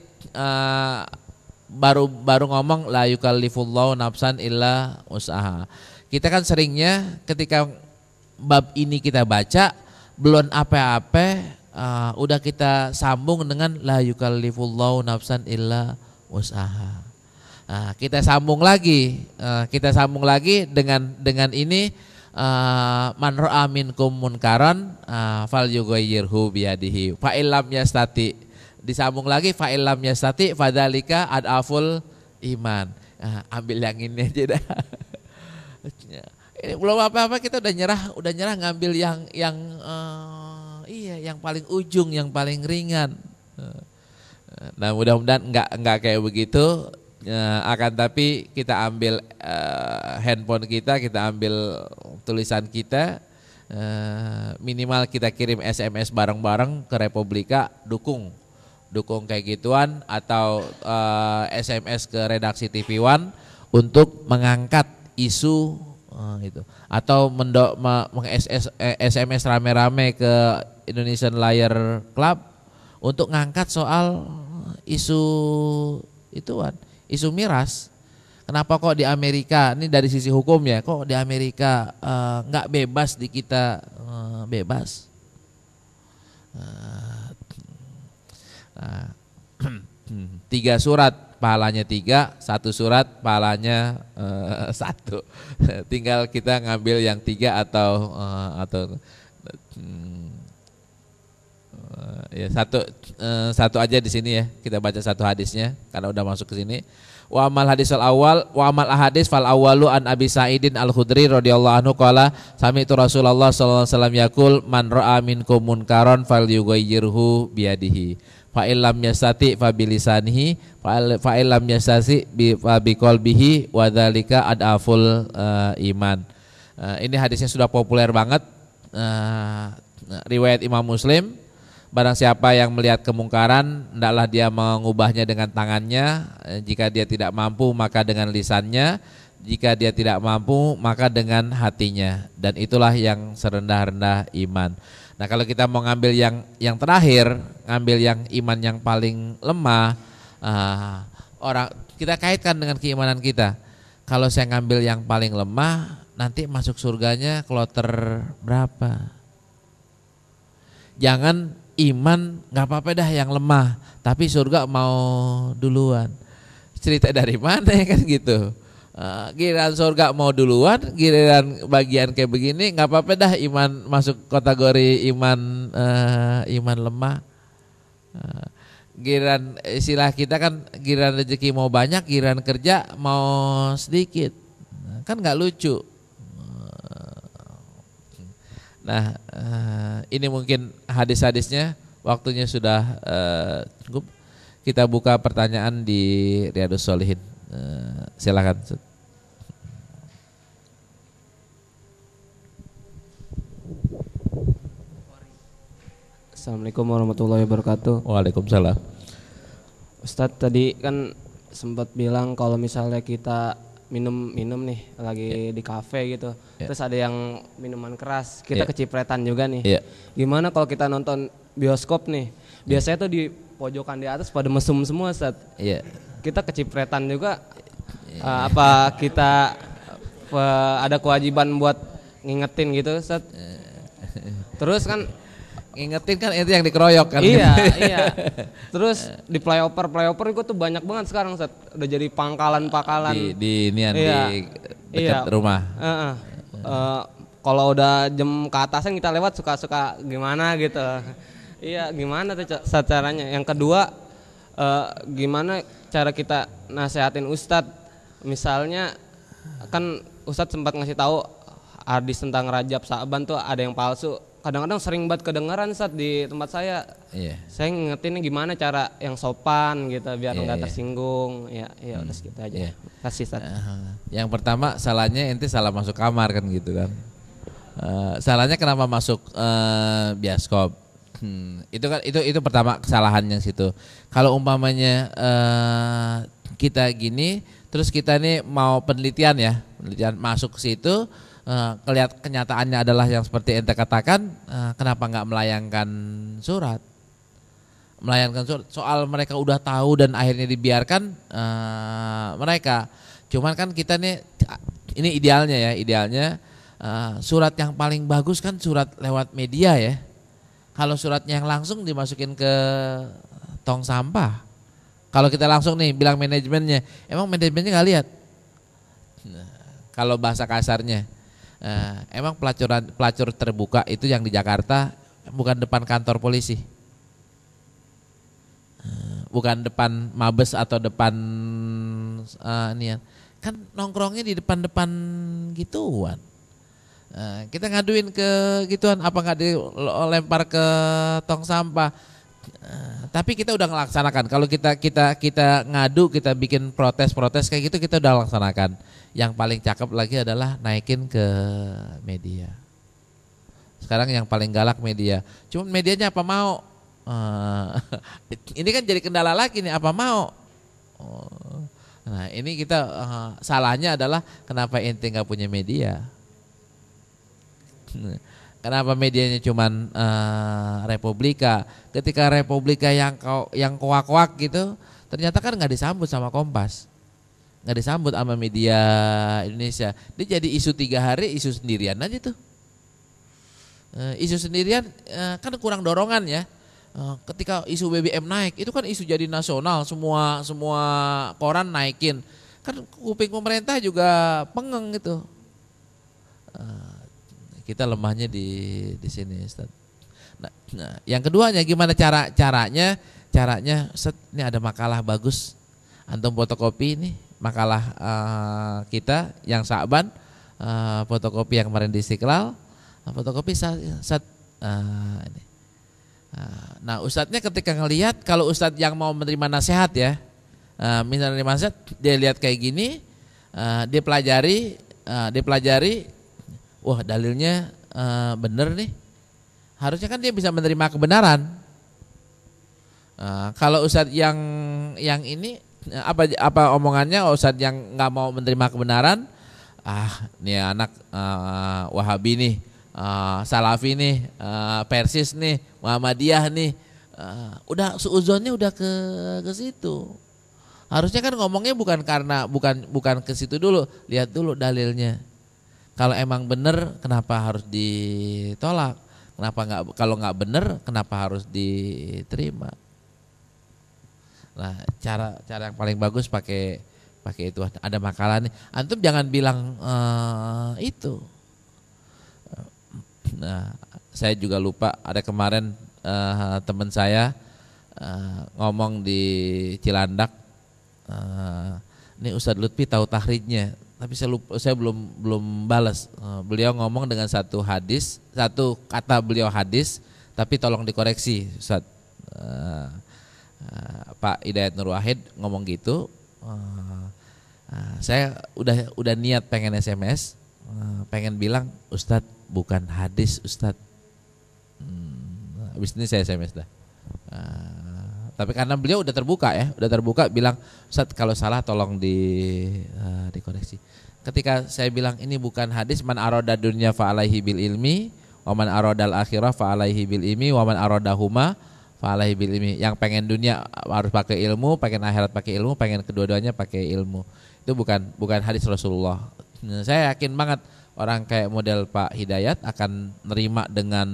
baru ngomong la yukallifullahu nafsan illa usaha. Kita kan seringnya ketika bab ini kita baca belum apa-apa, udah kita sambung dengan la yukallifullahu nafsan illa usaha. Kita sambung lagi dengan ini. Man ra'a minkum munkaran falyughayyirhu biyadihi fa illam yastati, disambung lagi fa illam yastati fadzalika adaful iman. Ambil yang ini aja dah. Ini belum apa-apa kita udah nyerah ngambil yang yang paling ujung, yang paling ringan. Nah mudah-mudahan enggak kayak begitu. Akan tapi kita ambil handphone kita ambil tulisan kita, minimal kita kirim SMS bareng-bareng ke Republika, dukung kayak gituan, atau SMS ke redaksi TV One untuk mengangkat isu itu, atau SMS rame-rame ke Indonesian Liar Club untuk ngangkat soal isu ituan, isu miras. Kenapa kok di Amerika, ini dari sisi hukum ya, kok di Amerika nggak bebas, di kita bebas. Nah, 3 surat pahalanya 3, 1 surat pahalanya 1. Tinggal kita ngambil yang 3 atau ya satu aja di sini ya. Kita baca satu hadisnya karena udah masuk ke sini. Wa amal hadisul awal wa amal ahadis fal awalu an Abi Sa'idin Al-Khudri radhiyallahu anhu qala sami'tu Rasulullah sallallahu alaihi wasallam yaqul man ra'a minkum munkaran falyughayyirhu biyadihi fa illam yastati fa bilisanihi fa illam yastati bi qalbihi wa dzalika adaful iman. Ini hadisnya sudah populer banget, riwayat Imam Muslim. Barang siapa yang melihat kemungkaran, hendaklah dia mengubahnya dengan tangannya. Jika dia tidak mampu, maka dengan lisannya. Jika dia tidak mampu, maka dengan hatinya. Dan itulah yang serendah-rendah iman. Nah, kalau kita mau ngambil yang terakhir, ngambil yang iman yang paling lemah, orang kita kaitkan dengan keimanan kita. Kalau saya ngambil yang paling lemah, nanti masuk surganya kloter berapa? Jangan iman nggak apa-apa dah yang lemah, tapi surga mau duluan. Cerita dari mana ya kan gitu. Giliran surga mau duluan, giliran bagian kayak begini nggak apa-apa dah iman masuk kategori iman lemah. Giliran istilah kita kan giliran rezeki mau banyak, giliran kerja mau sedikit, kan nggak lucu. Nah, ini mungkin hadis-hadisnya, waktunya sudah cukup. Kita buka pertanyaan di Riyadhus Shalihin. Silakan. Assalamualaikum warahmatullahi wabarakatuh. Waalaikumsalam. Ustadz tadi kan sempat bilang kalau misalnya kita minum nih lagi di kafe gitu, terus ada yang minuman keras, kita kecipretan juga nih. Gimana kalau kita nonton bioskop nih, biasanya tuh di pojokan di atas pada mesum semua, Ustaz. Kita kecipretan juga, apa kita ada kewajiban buat ngingetin gitu, Ustaz? Terus kan ngingetin kan itu yang dikeroyok kan. Iya. Terus di flyover itu tuh banyak banget sekarang, Ustaz. Udah jadi pangkalan di dekat rumah. Kalau udah jam ke atasan kita lewat suka gimana gitu. Iya, gimana tuh caranya? Yang kedua, gimana cara kita nasehatin Ustadz? Misalnya kan Ustadz sempat ngasih tahu hadis tentang Rajab Sa'ban tuh ada yang palsu. Kadang-kadang sering banget kedengeran Ustadz di tempat saya. Saya ngingetinnya gimana cara yang sopan gitu biar enggak tersinggung. Ya udah segitu aja. Kasih Ustadz. Yang pertama salahnya ente salah masuk kamar kan gitu kan. Salahnya kenapa masuk bioskop? Itu pertama kesalahannya situ. Kalau umpamanya kita gini, terus kita nih mau penelitian masuk ke situ. Kenyataannya adalah yang seperti ente katakan, kenapa nggak melayangkan surat? Melayangkan surat, soal mereka udah tahu dan akhirnya dibiarkan mereka. Cuman kan kita nih, ini idealnya surat yang paling bagus kan surat lewat media ya. Kalau suratnya yang langsung dimasukin ke tong sampah. Kalau kita langsung nih bilang manajemennya, emang manajemennya nggak lihat. Kalau bahasa kasarnya. Emang pelacur terbuka itu yang di Jakarta bukan depan kantor polisi, bukan depan Mabes atau depan kan nongkrongnya di depan gituan. Kita ngaduin ke gituan, apa nggak dilempar ke tong sampah? Tapi kita udah ngelaksanakan. Kalau kita ngadu, kita bikin protes kayak gitu, kita udah laksanakan. Yang paling cakep lagi adalah naikin ke media. Sekarang yang paling galak media. Cuma medianya apa mau? Ini kan jadi kendala lagi nih, apa mau? Nah ini kita salahnya adalah kenapa ente nggak punya media? Kenapa medianya cuman Republika? Ketika Republika yang koak-koak gitu, ternyata kan nggak disambut sama Kompas, nggak disambut sama media Indonesia. Dia jadi isu 3 hari, isu sendirian aja tuh. Isu sendirian kan kurang dorongan ya. Ketika isu BBM naik, itu kan isu jadi nasional, semua koran naikin. Kan kuping pemerintah juga pengeng gitu. Kita lemahnya di sini, Ustaz. Nah, yang keduanya gimana caranya? Ini ada makalah bagus. Antum fotokopi ini makalah kita yang Sa'ban, fotokopi yang kemarin di Istiqlal, fotokopi ini. Nah, ustadznya ketika ngelihat, kalau ustadz yang mau menerima nasihat ya, menerima nasihat, dia lihat kayak gini, dia pelajari. Wah dalilnya bener nih, harusnya kan dia bisa menerima kebenaran. Kalau ustadz yang ini apa omongannya, ustadz yang nggak mau menerima kebenaran, nih anak Wahabi nih, Salafi nih, Persis nih, Muhammadiyah nih, udah suuzonnya udah ke situ. Harusnya kan ngomongnya bukan ke situ dulu, lihat dulu dalilnya. Kalau emang bener, kenapa harus ditolak? Kalau nggak bener, kenapa harus diterima? Nah, cara yang paling bagus pakai itu. Ada makalah nih. Antum jangan bilang itu. Nah, saya juga lupa. Ada kemarin teman saya ngomong di Cilandak. Ini Ustadz Lutfi tahu tahrijnya. Tapi saya belum balas. Beliau ngomong dengan satu kata beliau hadis, tapi tolong dikoreksi, Ustaz. Pak Hidayat Nur Wahid ngomong gitu. Saya udah niat pengen SMS, pengen bilang Ustadz bukan hadis Ustadz. Habis ini saya SMS dah. Tapi karena beliau udah terbuka bilang Ustadz kalau salah tolong dikoreksi. Ketika saya bilang ini bukan hadis, man aroda dunya fa alaihi bil ilmi wa man arodal akhirah fa alaihi bil ilmi wa man arodahuma fa alaihi bil ilmi. Yang pengen dunia harus pakai ilmu, pengen akhirat pakai ilmu, pengen kedua-duanya pakai ilmu. Itu bukan hadis Rasulullah. Saya yakin banget orang kayak model Pak Hidayat akan nerima dengan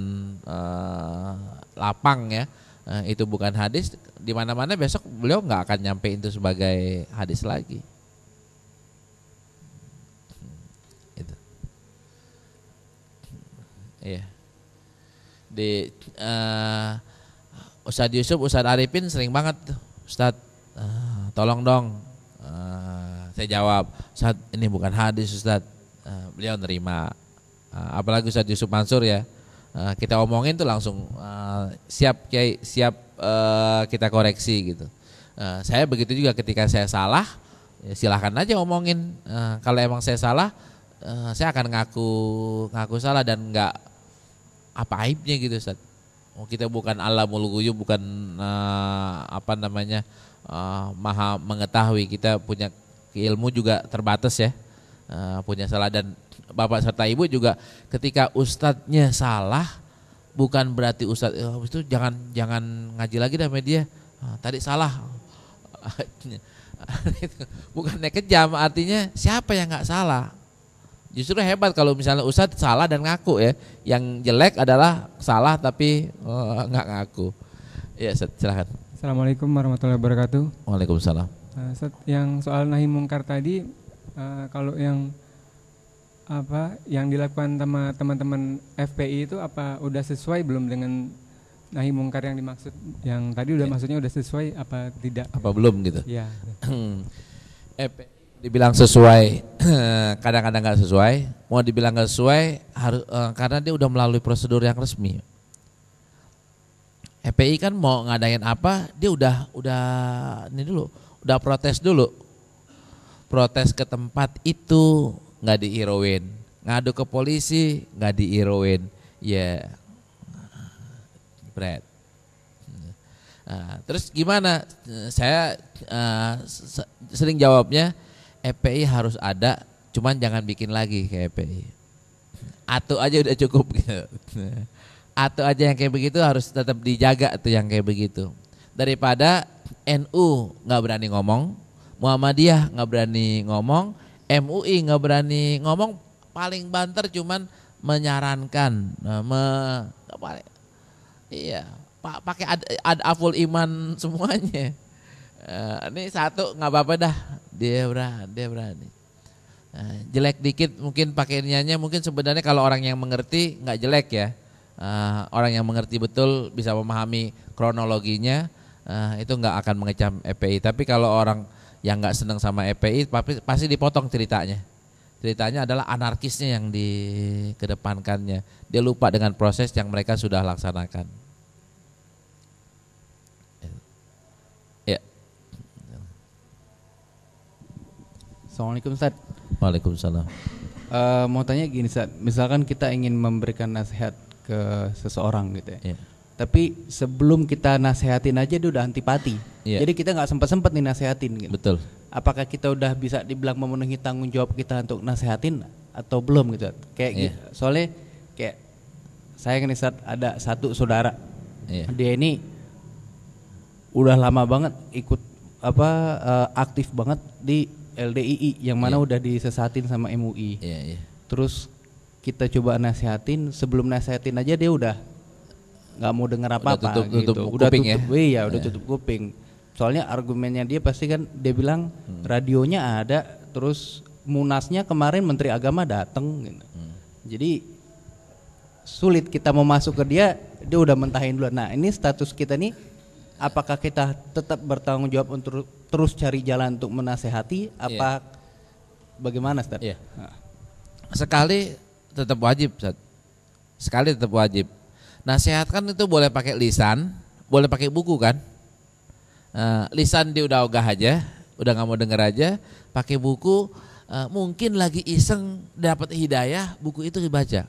lapang ya. Itu bukan hadis, di mana-mana besok beliau nggak akan nyampein itu sebagai hadis lagi. Itu. Iya. Di Ustadz Yusuf, Ustadz Arifin sering banget tuh, Ustadz tolong dong. Saya jawab, Ustadz ini bukan hadis Ustadz. Beliau nerima. Apalagi Ustadz Yusuf Mansur ya. Kita omongin tuh langsung siap Kiai, siap kita koreksi gitu. Saya begitu juga ketika saya salah, ya silahkan aja omongin. Kalau emang saya salah, saya akan ngaku salah dan nggak apa aibnya gitu, Ustaz. Kita bukan alamul ghuyub, bukan maha mengetahui. Kita punya ilmu juga terbatas ya, punya salah. Dan Bapak serta Ibu juga ketika ustadznya salah, bukan berarti ustadz itu jangan ngaji lagi dah media. Tadi salah. Bukannya kejam, artinya siapa yang nggak salah. Justru hebat kalau misalnya ustadz salah dan ngaku ya. Yang jelek adalah salah tapi nggak ngaku. Ya, silakan. Assalamualaikum warahmatullahi wabarakatuh. Waalaikumsalam. Yang soal nahi mungkar tadi, kalau yang dilakukan sama teman-teman FPI itu apa udah sesuai belum dengan nahi mungkar yang dimaksud? Yang tadi udah maksudnya udah sesuai apa tidak? Apa belum gitu? Iya. Dibilang sesuai, kadang-kadang nggak sesuai. Mau dibilang nggak sesuai harus karena dia udah melalui prosedur yang resmi. FPI kan mau ngadain apa, dia udah ini dulu, udah protes dulu. Protes ke tempat itu nggak diirowin, ngadu ke polisi nggak diirowin, ya berat. Nah, terus gimana? Saya sering jawabnya, FPI harus ada, cuman jangan bikin lagi kayak FPI. Atau aja udah cukup gitu. Atau aja yang kayak begitu harus tetap dijaga tuh yang kayak begitu. Daripada NU nggak berani ngomong, Muhammadiyah nggak berani ngomong, MUI nggak berani ngomong, paling banter cuman menyarankan, iya, pakai ad aful iman semuanya. Ini satu nggak apa-apa dah, dia berani. Jelek dikit mungkin pakaiannya, mungkin sebenarnya kalau orang yang mengerti nggak jelek ya. Orang yang mengerti betul bisa memahami kronologinya, itu nggak akan mengecam FPI. Tapi kalau orang yang nggak senang sama FPI pasti dipotong ceritanya. Ceritanya adalah anarkisnya yang dikedepankannya. Dia lupa dengan proses yang mereka sudah laksanakan. Ya. Assalamualaikum Ustaz. Waalaikumsalam. Mau tanya gini Ustaz, misalkan kita ingin memberikan nasihat ke seseorang gitu ya. Tapi sebelum kita nasehatin aja dia udah antipati. Jadi kita nggak sempat nih nasehatin gitu. Betul. Apakah kita udah bisa dibilang memenuhi tanggung jawab kita untuk nasehatin atau belum gitu? Kayak gitu. Soalnya kayak saya kan Ustaz, ada satu saudara. Dia ini udah lama banget ikut aktif banget di LDII yang mana udah disesatin sama MUI. Terus kita coba nasehatin, sebelum nasehatin aja dia udah nggak mau denger apa-apa gitu. Udah tutup kuping. Soalnya argumennya dia pasti kan dia bilang radionya ada, terus munasnya kemarin Menteri Agama datang gitu. Jadi sulit kita mau masuk ke dia udah mentahin dulu. Nah, ini status kita nih, apakah kita tetap bertanggung jawab untuk terus cari jalan untuk menasehati apa bagaimana Ustaz? Sekali tetap wajib, Ustaz. Sekali tetap wajib. Nasihat kan itu boleh pakai lisan, boleh pakai buku kan. Lisan dia udah ogah aja, udah nggak mau denger aja. Pakai buku, mungkin lagi iseng dapat hidayah, buku itu dibaca.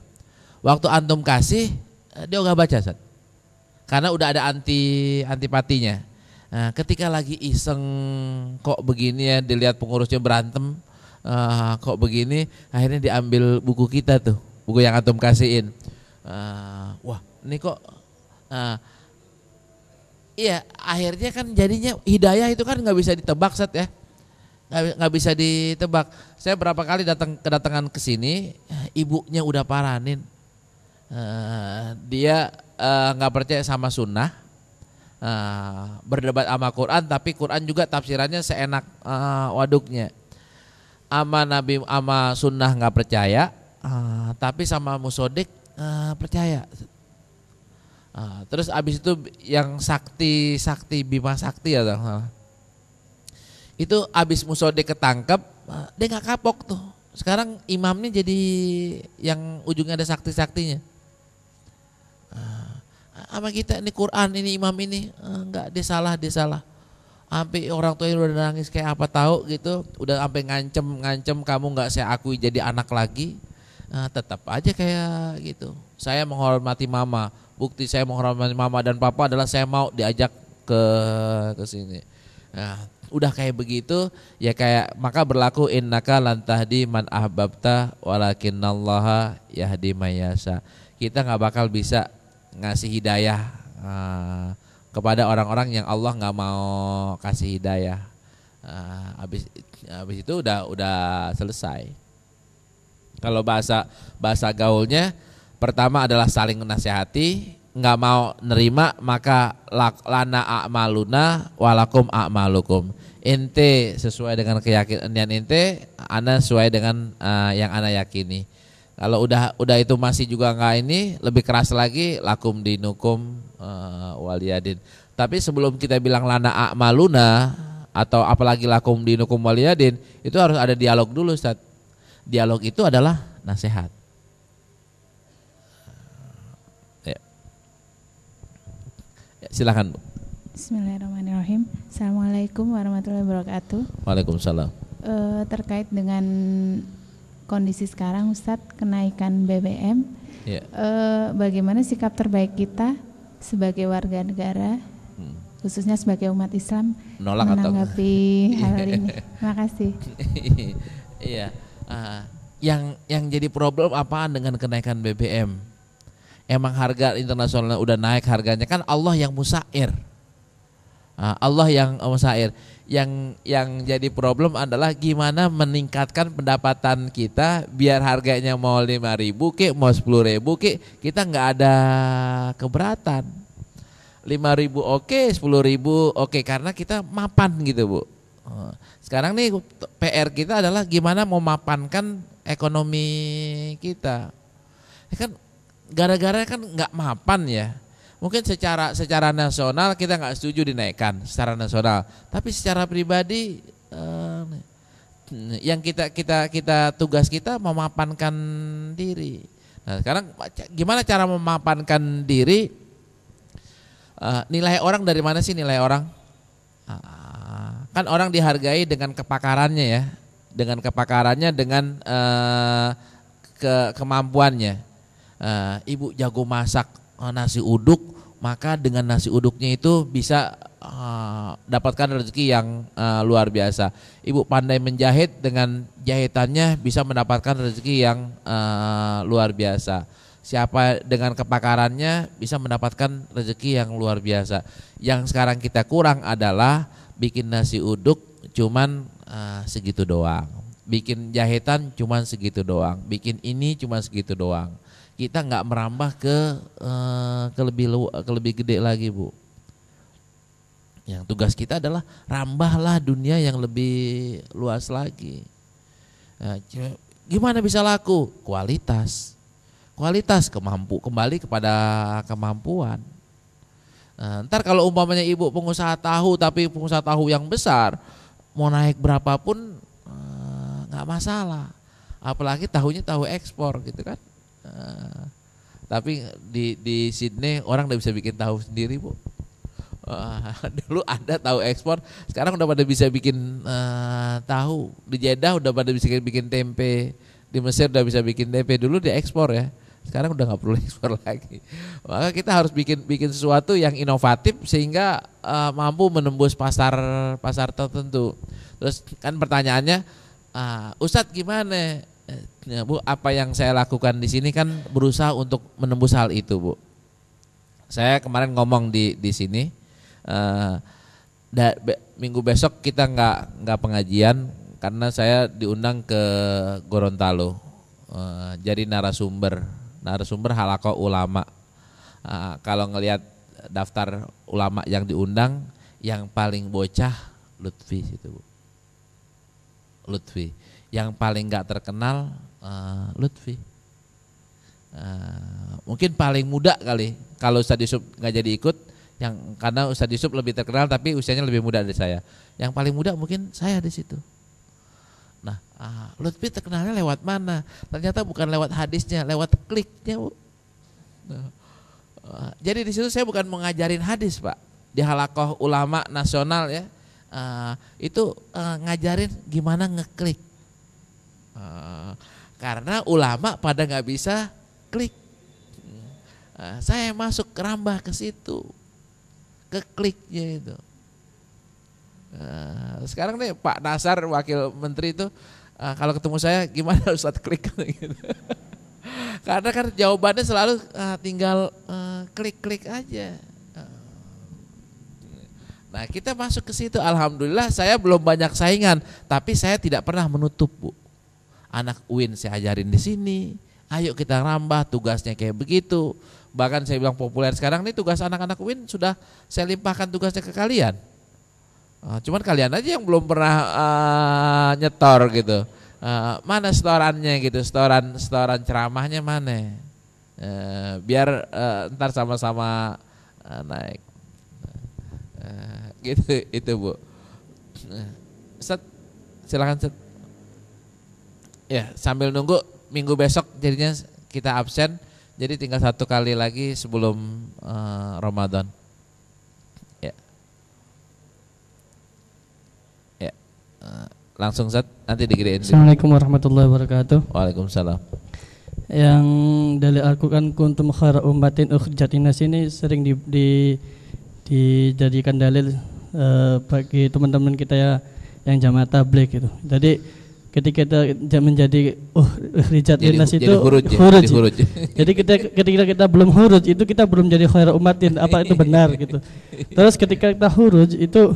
Waktu antum kasih, dia ogah baca, Ustaz. Karena udah ada antipatinya. Ketika lagi iseng kok begini ya, dilihat pengurusnya berantem, kok begini, akhirnya diambil buku kita tuh, buku yang antum kasihin. Wah ini kok, iya akhirnya kan jadinya hidayah itu kan nggak bisa ditebak Ustaz ya, nggak bisa ditebak. Saya berapa kali kedatangan ke sini, ibunya udah paranin, dia nggak percaya sama sunnah, berdebat sama Quran, tapi Quran juga tafsirannya seenak waduknya. Ama Nabi ama sunnah nggak percaya, tapi sama musodik percaya. Terus abis itu yang sakti Bima Sakti ya, itu abis musodik ketangkep, dia nggak kapok tuh. Sekarang imamnya jadi yang ujungnya ada saktinya. Sama kita ini Quran, ini imam ini enggak, dia salah. Sampai orang tuanya udah nangis kayak apa tahu gitu, udah sampai ngancem kamu nggak saya akui jadi anak lagi. Tetap aja kayak gitu. Saya menghormati mama. Bukti saya menghormati mama dan papa adalah saya mau diajak ke sini. Udah kayak begitu ya, kayak maka berlaku innaka lan tahdi man ahbabta walakinallaha yahdi may yasha. Kita nggak bakal bisa ngasih hidayah kepada orang-orang yang Allah nggak mau kasih hidayah. Habis itu udah selesai. Kalau bahasa gaulnya, pertama adalah saling menasihati, nggak mau nerima maka lana a'maluna walakum a'malukum. Ente sesuai dengan keyakinan ente, ana sesuai dengan yang ana yakini. Kalau udah itu masih juga nggak ini, lebih keras lagi, lakum dinukum waliyadin. Tapi sebelum kita bilang lana a'maluna atau apalagi lakum dinukum waliyadin, itu harus ada dialog dulu Ustaz. Dialog itu adalah nasihat. Ya, silakan Bu. Bismillahirrahmanirrahim. Assalamualaikum warahmatullahi wabarakatuh. Waalaikumsalam. Terkait dengan kondisi sekarang Ustadz, kenaikan BBM, bagaimana sikap terbaik kita sebagai warga negara, khususnya sebagai umat Islam, menanggapi hal ini? Terima kasih. Iya. Yang jadi problem apaan dengan kenaikan BBM? Emang harga internasional udah naik harganya, kan Allah yang musair. Allah yang musair. Yang jadi problem adalah gimana meningkatkan pendapatan kita biar harganya mau 5.000 kek, mau 10.000 kek, kita nggak ada keberatan. 5.000 oke, 10.000 oke, karena kita mapan gitu Bu. Sekarang nih PR kita adalah gimana memapankan ekonomi kita. Kan gara-gara kan nggak mapan ya. Mungkin secara nasional kita nggak setuju dinaikkan secara nasional, tapi secara pribadi yang kita tugas kita memapankan diri. Nah, sekarang gimana cara memapankan diri? Nilai orang dari mana sih nilai orang? Kan orang dihargai dengan kepakarannya ya, dengan kemampuannya. Ibu jago masak nasi uduk, maka dengan nasi uduknya itu bisa dapatkan rezeki yang luar biasa. Ibu pandai menjahit, dengan jahitannya bisa mendapatkan rezeki yang luar biasa. Siapa dengan kepakarannya bisa mendapatkan rezeki yang luar biasa. Yang sekarang kita kurang adalah bikin nasi uduk cuman segitu doang, bikin jahitan cuman segitu doang, bikin ini cuman segitu doang. Kita nggak merambah ke lebih gede lagi Bu. Yang tugas kita adalah rambahlah dunia yang lebih luas lagi. Gimana bisa laku? Kualitas kembali kepada kemampuan. Ntar kalau umpamanya ibu pengusaha tahu, tapi pengusaha tahu yang besar, mau naik berapapun nggak masalah. Apalagi tahunya tahu ekspor gitu kan. Tapi di Sydney orang udah bisa bikin tahu sendiri Bu. Dulu ada tahu ekspor, sekarang udah pada bisa bikin tahu. Di Jeddah udah pada bisa bikin tempe, di Mesir udah bisa bikin tempe. Dulu diekspor ya, sekarang udah nggak perlu ekspor lagi. Maka kita harus bikin sesuatu yang inovatif sehingga mampu menembus pasar tertentu. Terus kan pertanyaannya, Ustadz gimana? Ya, Bu, apa yang saya lakukan di sini kan berusaha untuk menembus hal itu Bu. Saya kemarin ngomong di sini, minggu besok kita nggak pengajian karena saya diundang ke Gorontalo, jadi narasumber halaqah ulama. Kalau ngelihat daftar ulama yang diundang, yang paling bocah Lutfi itu Bu. Lutfi, yang paling nggak terkenal Lutfi. Mungkin paling muda kali kalau Ustadz Yusuf nggak jadi ikut, karena Ustadz Yusuf lebih terkenal tapi usianya lebih muda dari saya. Yang paling muda mungkin saya di situ. Nah, Lutfi terkenalnya lewat mana? Ternyata bukan lewat hadisnya, lewat kliknya Bu. Jadi di situ saya bukan mengajarin hadis Pak. Di halaqah ulama nasional ya, itu ngajarin gimana ngeklik. Karena ulama pada nggak bisa klik. Saya masuk kerambah ke situ, ke kliknya itu. Sekarang nih Pak Nasar wakil menteri itu kalau ketemu saya gimana Ustadz klik gitu. Karena kan jawabannya selalu tinggal klik-klik aja. Nah kita masuk ke situ, alhamdulillah saya belum banyak saingan, tapi saya tidak pernah menutup Bu. Anak UIN saya ajarin di sini, ayo kita rambah, tugasnya kayak begitu. Bahkan saya bilang populer sekarang nih tugas anak-anak UIN sudah saya limpahkan tugasnya ke kalian. Cuman kalian aja yang belum pernah nyetor gitu. Mana setorannya gitu, setoran ceramahnya mana? Biar ntar sama-sama naik. Gitu itu Bu. Ustaz, silakan Ustaz. Ya sambil nunggu minggu besok jadinya kita absen, jadi tinggal 1 kali lagi sebelum Ramadan. langsung Ustaz, nanti digedein. Assalamualaikum warahmatullahi wabarakatuh. Waalaikumsalam. Yang dari Al-Quran kuntum khaira ummatin ukhrijat linnas ini sering dijadikan dalil bagi teman-teman kita ya yang jamaah tabligh gitu. Jadi ketika kita menjadi ukhrijat linnas itu huruj. Jadi ketika kita belum huruj itu kita belum jadi khaira ummatin, apa itu benar gitu. Terus ketika kita huruj itu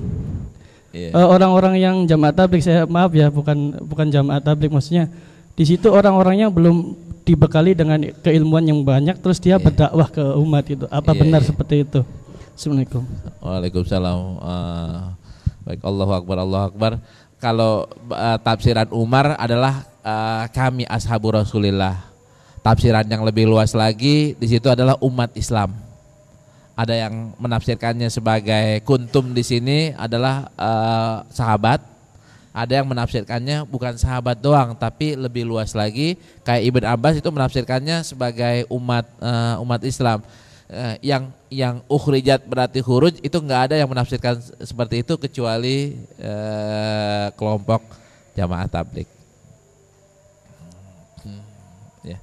orang-orang yang jamaah tabligh, saya maaf ya, bukan jamaah tabligh, maksudnya di situ orang-orangnya belum dibekali dengan keilmuan yang banyak, terus dia berdakwah ke umat itu. Apa benar seperti itu? Assalamualaikum. Waalaikumsalam. Baik, Allahu Akbar, Allahu Akbar. Kalau tafsiran Umar adalah kami ashabu Rasulillah. Tafsiran yang lebih luas lagi di situ adalah umat Islam. Ada yang menafsirkannya sebagai kuntum di sini adalah sahabat. Ada yang menafsirkannya bukan sahabat doang, tapi lebih luas lagi. Kayak Ibn Abbas itu menafsirkannya sebagai umat Islam. Yang ukhrijat berarti khuruj, itu nggak ada yang menafsirkan seperti itu kecuali kelompok jamaah tabligh. Ya.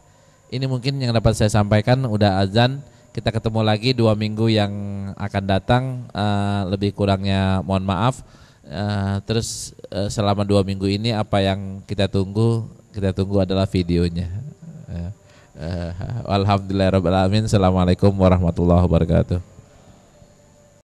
Ini mungkin yang dapat saya sampaikan. Udah azan. Kita ketemu lagi 2 minggu yang akan datang, lebih kurangnya mohon maaf. Terus selama 2 minggu ini apa yang kita tunggu adalah videonya. Alhamdulillahirabbil alamin. Assalamualaikum warahmatullahi wabarakatuh.